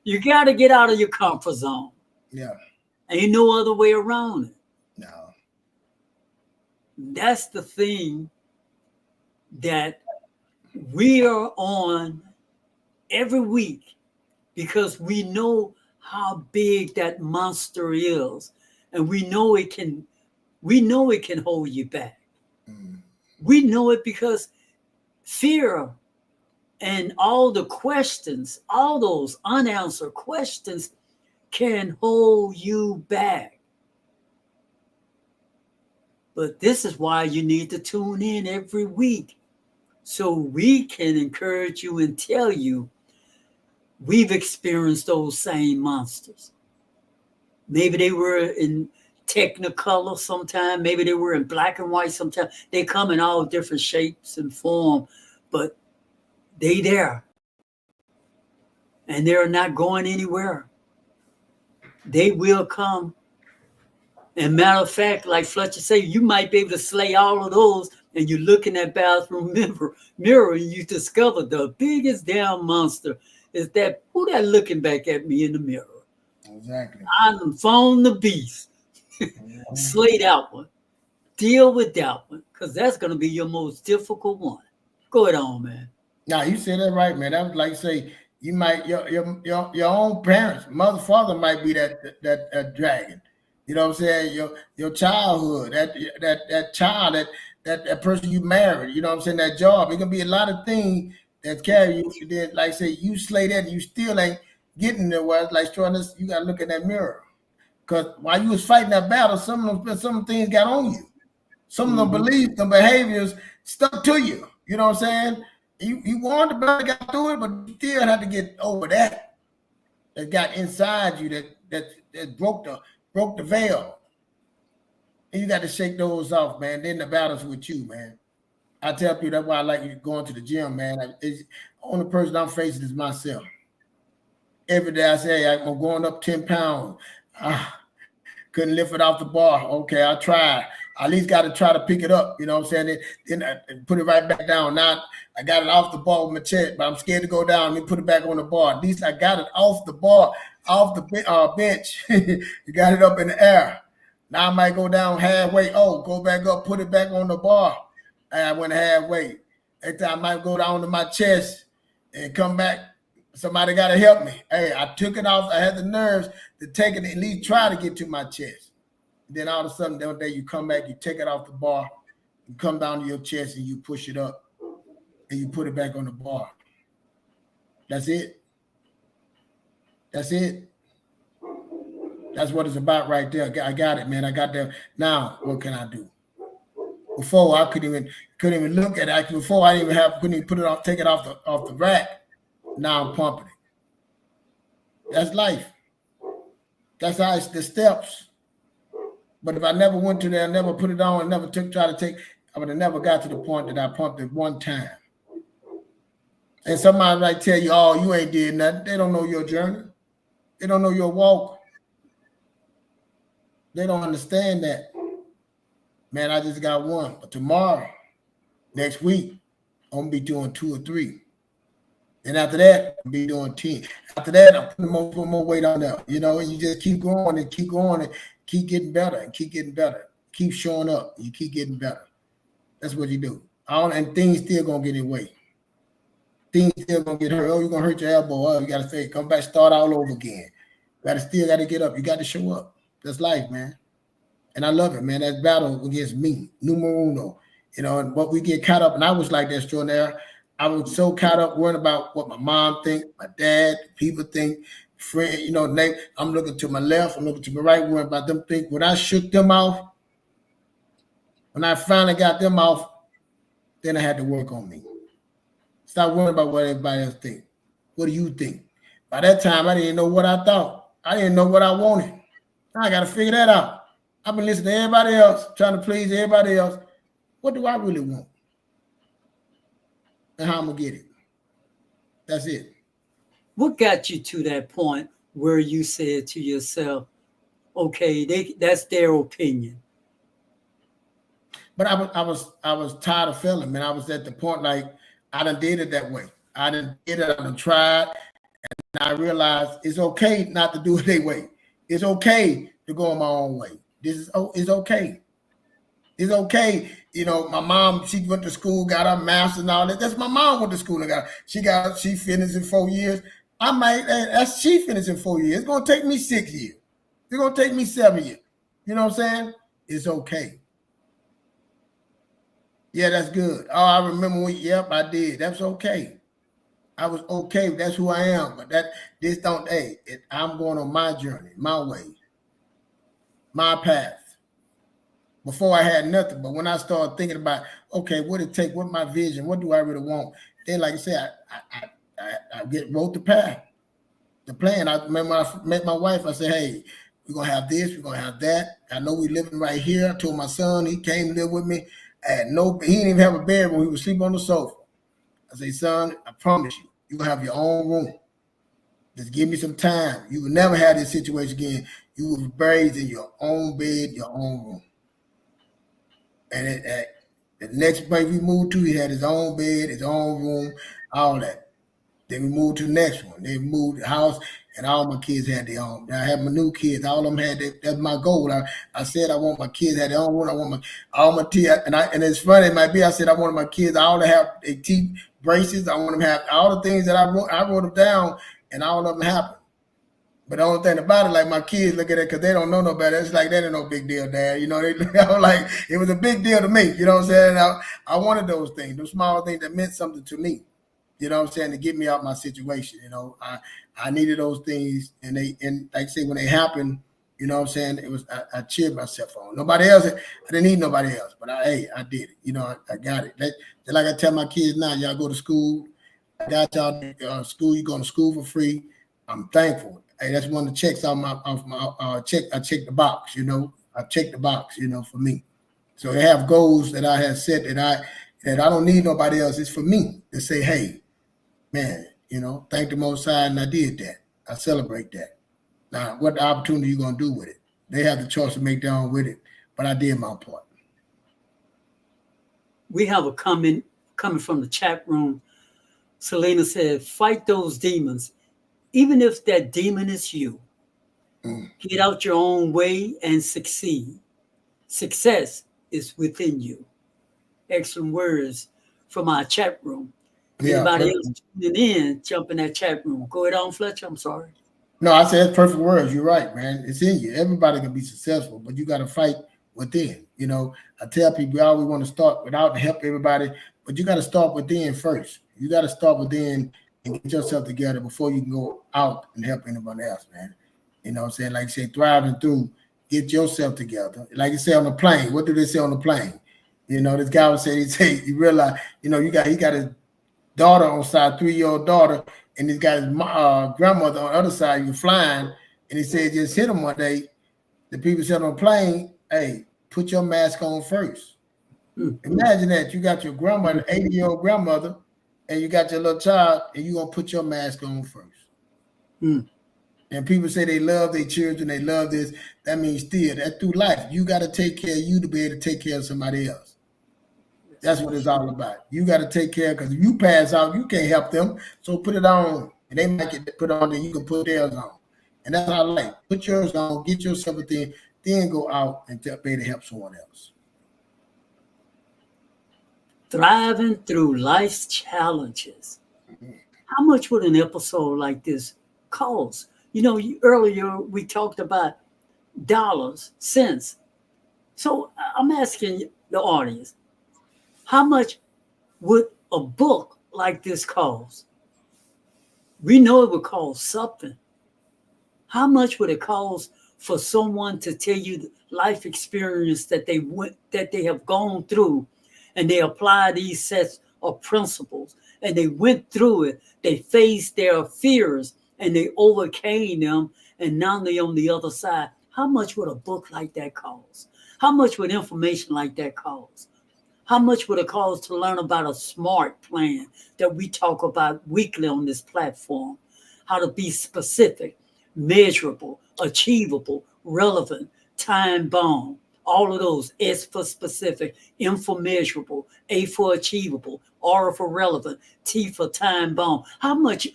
You got to get out of your comfort zone. Yeah. Ain't no other way around it. No. That's the thing that we are on every week because we know how big that monster is, and we know it can hold you back. Mm. We know it because fear and all the questions, all those unanswered questions can hold you back. But this is why you need to tune in every week so we can encourage you and tell you we've experienced those same monsters. Maybe they were in Technicolor sometimes. Maybe they were in black and white sometimes. They come in all different shapes and form, but they there. And they're not going anywhere. They will come. And matter of fact, like Fletcher said, you might be able to slay all of those, and you look in that bathroom mirror and you discover the biggest damn monster is that, who that looking back at me in the mirror? Exactly. I done found the beast. Slay that one. Deal with that one, because that's going to be your most difficult one. Go ahead on, man. Now, you said that right, man. That was like, say, you might, your own parents, mother, father might be that dragon. You know what I'm saying? Your childhood, that child, that person you married, you know what I'm saying, that job. It can be a lot of things that carry you. You did, like say, you slay that and you still ain't getting there. Where it's like trying to, you gotta look in that mirror. Because while you was fighting that battle, some things got on you. Some of the beliefs, the behaviors stuck to you. You know what I'm saying? You wanted to better get through it, but you still had to get over that. That got inside you that broke the veil. And you got to shake those off, man. Then the battle's with you, man. I tell people that's why I like you going to the gym, man. The only person I'm facing is myself. Every day I say, I'm going up 10 pounds. Couldn't lift it off the bar. Okay, I tried. I at least got to try to pick it up. You know what I'm saying? Then I put it right back down. Now I got it off the bar with my chest, but I'm scared to go down and put it back on the bar. At least I got it off the bar, off the bench. You got it up in the air. Now I might go down halfway. Oh, go back up, put it back on the bar. And I went halfway. Next time I might go down to my chest and come back. Somebody got to help me. Hey, I took it off. I had the nerves to take it and at least try to get to my chest. Then all of a sudden, that day you come back, you take it off the bar, you come down to your chest and you push it up and you put it back on the bar. That's it. That's it. That's what it's about right there. I got it, man. I got that. Now, what can I do? Before I couldn't even look at it. Before I couldn't even put it off, take it off the rack. Now I'm pumping it. That's life. That's how it's the steps. But if I never went to there, never put it on, never I would have never got to the point that I pumped it one time. And somebody might tell you, oh, you ain't did nothing. They don't know your journey. They don't know your walk. They don't understand that. Man, I just got one. But tomorrow, next week, I'm going to be doing 2 or 3. And after that, I'll be doing 10. After that, I'm putting more weight on there. You know, and you just keep going and keep going and keep getting better and keep getting better. Keep showing up. You keep getting better. That's what you do. And things still going to get in the way. Things still going to get hurt. Oh, you're going to hurt your elbow. Oh, you got to say, come back, start all over again. You got to get up. You got to show up. That's life, man. And I love it, man. That battle against me, numero uno. You know, and what we get caught up, and I was like that extraordinary. I was so caught up worrying about what my mom think, my dad, people think, friend, you know, I'm looking to my left, I'm looking to my right, worrying about them think. When I shook them off, when I finally got them off, then I had to work on me. Stop worrying about what everybody else think. What do you think? By that time, I didn't know what I thought. I didn't know what I wanted. Now I got to figure that out. I've been listening to everybody else, trying to please everybody else. What do I really want? And how I'm going to get it. That's it. What got you to that point where you said to yourself, okay, that's their opinion? But I was tired of failing, man. I was at the point like I done did it that way. I done did it, I done tried, and I realized it's okay not to do it their way. It's okay to go on my own way. It's okay. It's okay. You know, my mom, she went to school, got her master's and all that. That's my mom went to school and she finished in 4 years. She finished in 4 years. It's going to take me 6 years. It's going to take me 7 years. You know what I'm saying? It's okay. Yeah, that's good. Oh, I remember yep, I did. That's okay. I was okay. That's who I am. But I'm going on my journey, my way, my path. Before I had nothing, but when I started thinking about, okay, what it take, what my vision, what do I really want? Then, like I said, I wrote the path, the plan. I remember I met my wife. I said, hey, We're gonna have this, we're gonna have that. I know we living right here. I told my son, he came to live with me. He didn't even have a bed when he was sleeping on the sofa. I say, son, I promise you, you're gonna have your own room. Just give me some time. You will never have this situation again. You will be buried in your own bed, your own room. And the next place we moved to, he had his own bed, his own room, all that. Then we moved to the next one. They moved the house, and all my kids had their own. I had my new kids. All of them had that's my goal. I said I want my kids to have their own room. I want all my teeth. And it's funny, it might be. I said I wanted my kids all to have their teeth braces. I want them to have all the things that I wrote them down, and all of them happened. But the only thing about it, like my kids look at it because they don't know no better. It's like that ain't no big deal, Dad. You know, they like it was a big deal to me. You know what I'm saying? I wanted those things, those small things that meant something to me. You know what I'm saying, to get me out of my situation. You know, I needed those things, and like I say, when they happened, you know what I'm saying, it was I cheered myself on. Nobody else, I didn't need nobody else, but I did it. You know, I got it. Like I tell my kids now, y'all go to school. I got y'all school. You going to school for free. I'm thankful. Hey, that's one of the checks off my check. I checked the box. You know, I checked the box. You know, for me. So they have goals that I have set that I don't need nobody else. It's for me to say, hey. Man, you know, thank the Most High, and I did that. I celebrate that. Now, what the opportunity you going to do with it? They have the choice to make their own with it, but I did my part. We have a comment coming from the chat room. Selena said, fight those demons, even if that demon is you. Get out your own way and succeed. Success is within you. Excellent words from our chat room. Anybody else tuning in, jump in that chat room. Go ahead on, Fletcher. I'm sorry. No, I said perfect words. You're right, man. It's in you. Everybody can be successful, but you got to fight within. You know, I tell people we always want to start without to help everybody, but you got to start within first. You got to start within and get yourself together before you can go out and help anybody else, man. You know what I'm saying? Like you say, thriving through, get yourself together. Like you say on the plane. What do they say on the plane? You know, this guy would say, you realize, you know, he got his daughter on side, 3-year-old daughter, and he's got his grandmother on the other side. You're flying, and he said, just hit him one day. The people said on the plane, hey, put your mask on first. Imagine that. You got your grandmother, 80-year-old grandmother, and you got your little child, and you're going to put your mask on first. And people say they love their children, they love this. That means still, that through life, you got to take care of you to be able to take care of somebody else. That's what it's all about. You got to take care, because if you pass out, you can't help them. So put it on, and they might get put on, and you can put theirs on. And that's how I like. Put yours on, get yourself a thing, then go out and be able to help someone else. Thriving through life's challenges. How much would an episode like this cost? You know, earlier we talked about dollars, cents. So I'm asking the audience, how much would a book like this cost? We know it would cost something. How much would it cost for someone to tell you the life experience that they have gone through, and they apply these sets of principles, and they went through it, they faced their fears, and they overcame them, and now they're on the other side? How much would a book like that cost? How much would information like that cost? How much would it cost to learn about a SMART plan that we talk about weekly on this platform? How to be specific, measurable, achievable, relevant, time-bound. All of those. S for specific, M for measurable, A for achievable, R for relevant, T for time-bound. How much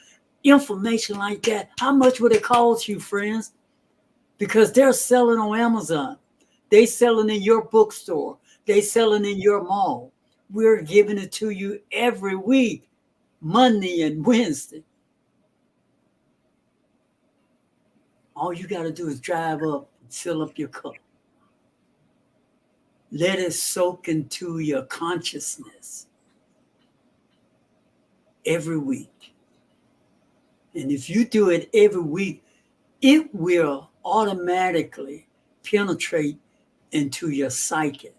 information like that, how much would it cost you, friends? Because they're selling on Amazon. They selling in your bookstore. They selling in your mall. We're giving it to you every week, Monday and Wednesday. All you got to do is drive up and fill up your cup. Let it soak into your consciousness every week. And if you do it every week, it will automatically penetrate into your psyche.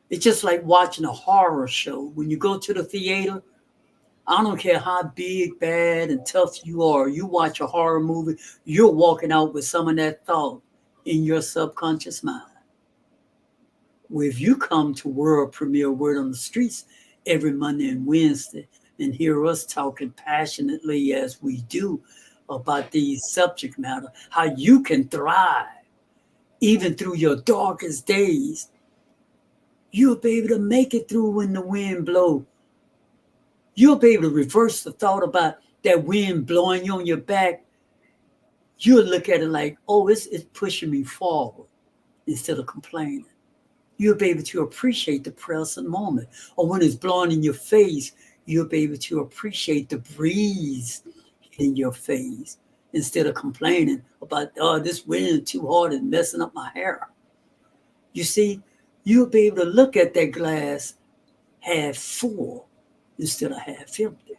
It's just like watching a horror show. When you go to the theater, I don't care how big, bad, and tough you are. You watch a horror movie, you're walking out with some of that thought in your subconscious mind. Where if you come to world premiere Word on the Streets every Monday and Wednesday and hear us talking passionately as we do about these subject matter, how you can thrive even through your darkest days, you'll be able to make it through when the wind blows. You'll be able to reverse the thought about that wind blowing you on your back. You'll look at it like, oh, it's pushing me forward instead of complaining. You'll be able to appreciate the present moment. Or when it's blowing in your face, you'll be able to appreciate the breeze in your face instead of complaining about, oh, this wind too hard and messing up my hair. You see, you'll be able to look at that glass half full instead of half empty.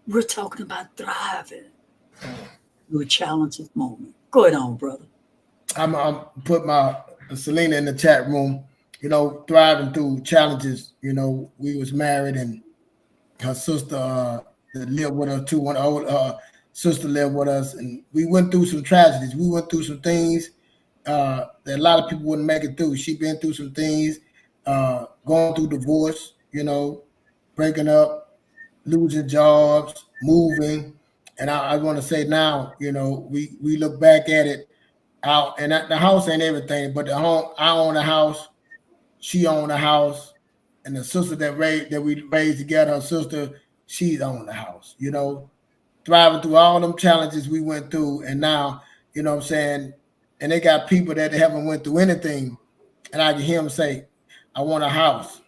We're talking about thriving through a challenging moment. Go ahead on, brother. I'm put my Selena in the chat room. Thriving through challenges. We was married, and her sister that lived with us too. One old sister lived with us, and we went through some tragedies. We went through some things that a lot of people wouldn't make it through. She been through some things, going through divorce. Breaking up, losing jobs, moving. And I want to say now, we look back at it out, and the house ain't everything, but the home. I own a house, she owned a house, and the sister that we raised together, her sister, she's owned the house. Thriving through all them challenges we went through, and now, what I'm saying, and they got people that haven't went through anything, and I can hear them say, "I want a house."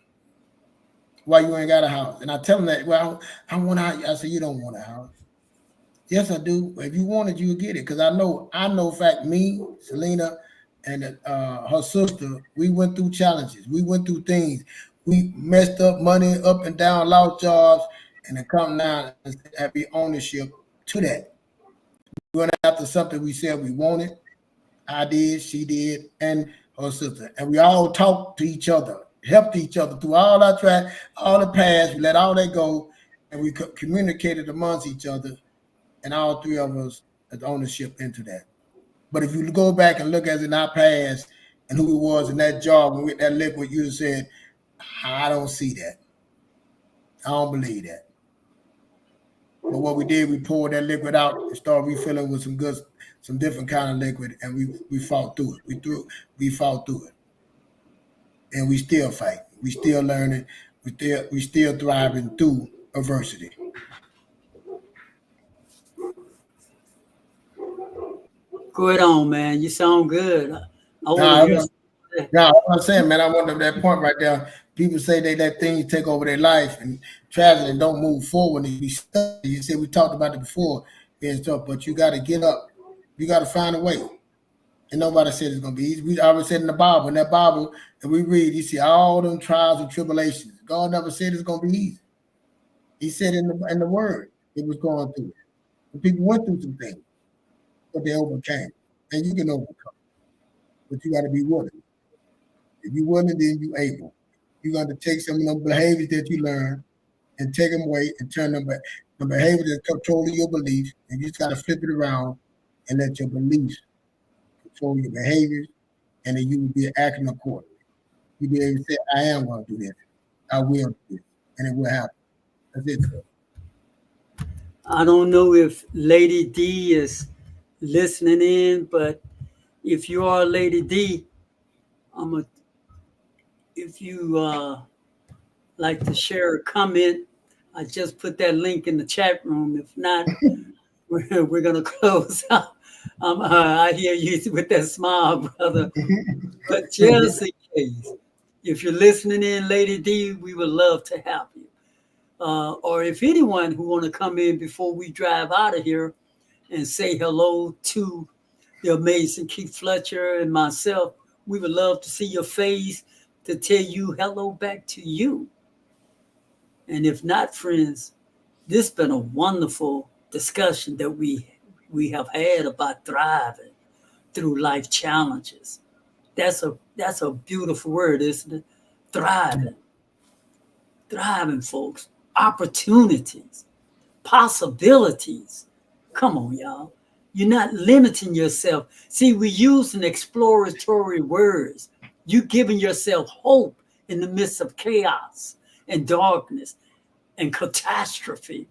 Why you ain't got a house? And I tell them that, well, I want a house. I say, you don't want a house. Yes, I do. If you want it, you'll get it. Because I know, in fact, me, Selena, and her sister, we went through challenges. We went through things. We messed up money up and down, lost jobs, and then come down and have the ownership to that. We went after something we said we wanted. I did, she did, and her sister. And we all talked to each other, helped each other through all our all the past. We let all that go, and we communicated amongst each other, and all three of us had ownership into that. But if you go back and look at it in our past and who it was in that job and with that liquid, you said, I don't see that. I don't believe that. But what we did, we poured that liquid out and started refilling with some different kind of liquid, and we fought through it. We fought through it, and we still fight. We still learning. We still thriving through adversity. Go ahead on, man. You sound good. I want to hear. No, I'm saying, man, I want that point right there. People say they let things take over their life and travel and don't move forward. And you said we talked about it before and stuff, but you got to get up. You got to find a way. And nobody said it's going to be easy. We always said in the Bible, and we read, you see all them trials and tribulations. God never said it's going to be easy. He said in the Word it was going through it. And people went through some things, but they overcame. And you can overcome, but you got to be willing. If you're willing, then you're able. You're going to take some of them behaviors that you learn and take them away and turn them back. The behavior that's controlling your beliefs, and you just got to flip it around and let your beliefs control your behaviors, and then you will be acting accordingly. You'll be able to say, I am going to do this. I will do this. And it will happen. That's it. I don't know if Lady D is listening in, but if you are Lady D, if you like to share a comment, I just put that link in the chat room. If not, we're going to close out. I hear you with that smile, brother. But just in case, if you're listening in, Lady D, we would love to have you. Or if anyone who want to come in before we drive out of here and say hello to the amazing Keith Fletcher and myself, we would love to see your face to tell you hello back to you. And if not, friends, this has been a wonderful discussion that we have had about thriving through life challenges. That's a beautiful word, isn't it? Thriving. Thriving, folks. opportunities, possibilities. Come on, y'all. You're not limiting yourself. See, we use an exploratory words. You giving yourself hope in the midst of chaos and darkness and catastrophe.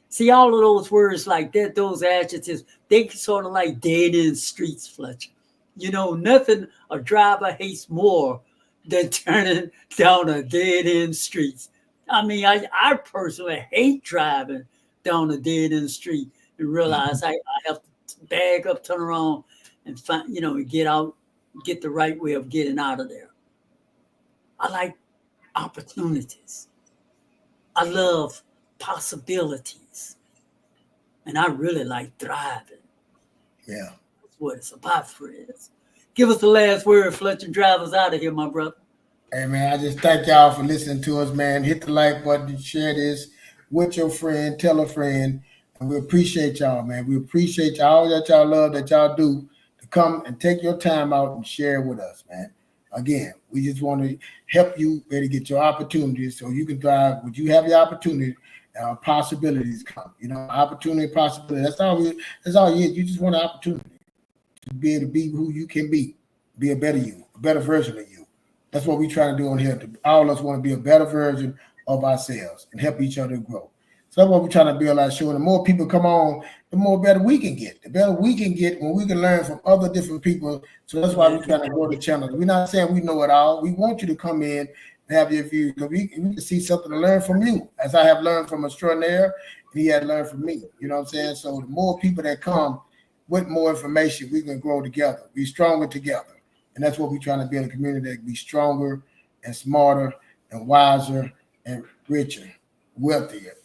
See, all of those words like that, those adjectives, they sort of like dead end streets, Fletcher. You know, nothing a driver hates more than turning down a dead end streets. I mean, I personally hate driving down a dead end street and realize I have to bag up, turn around, and find, and get out, get the right way of getting out of there. I like opportunities. I love possibilities. And I really like thriving. Yeah. That's what it's about, friends. Give us the last word, Fletcher. Drive us out of here, my brother. Hey, man, I just thank y'all for listening to us, man. Hit the like button, share this with your friend, tell a friend. And we appreciate y'all, man. We appreciate all that y'all love, that y'all do, to come and take your time out and share with us, man. Again, we just want to help you better get your opportunities so you can thrive. Would you have the opportunity? Possibilities come, opportunity, possibility. That's all you is. You just want an opportunity to be able to be who you can be a better you, a better version of you. That's what we try to do on here. All of us want to be a better version of ourselves and help each other grow. So that's what we're trying to build our show. And the more people come on, the more better we can get. The better we can get when we can learn from other different people. So that's why we're trying to grow the channel. We're not saying we know it all. We want you to come in and have your views, because we can see something to learn from you, as I have learned from Extraordinaire, and he had learned from me. You know what I'm saying? So the more people that come with more information, we can grow together, be stronger together. And that's what we're trying to build, a community that can be stronger and smarter and wiser and richer, wealthier,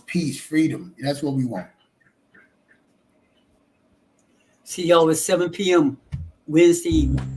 peace, freedom. That's what we want. See y'all at 7 p.m. Wednesday evening.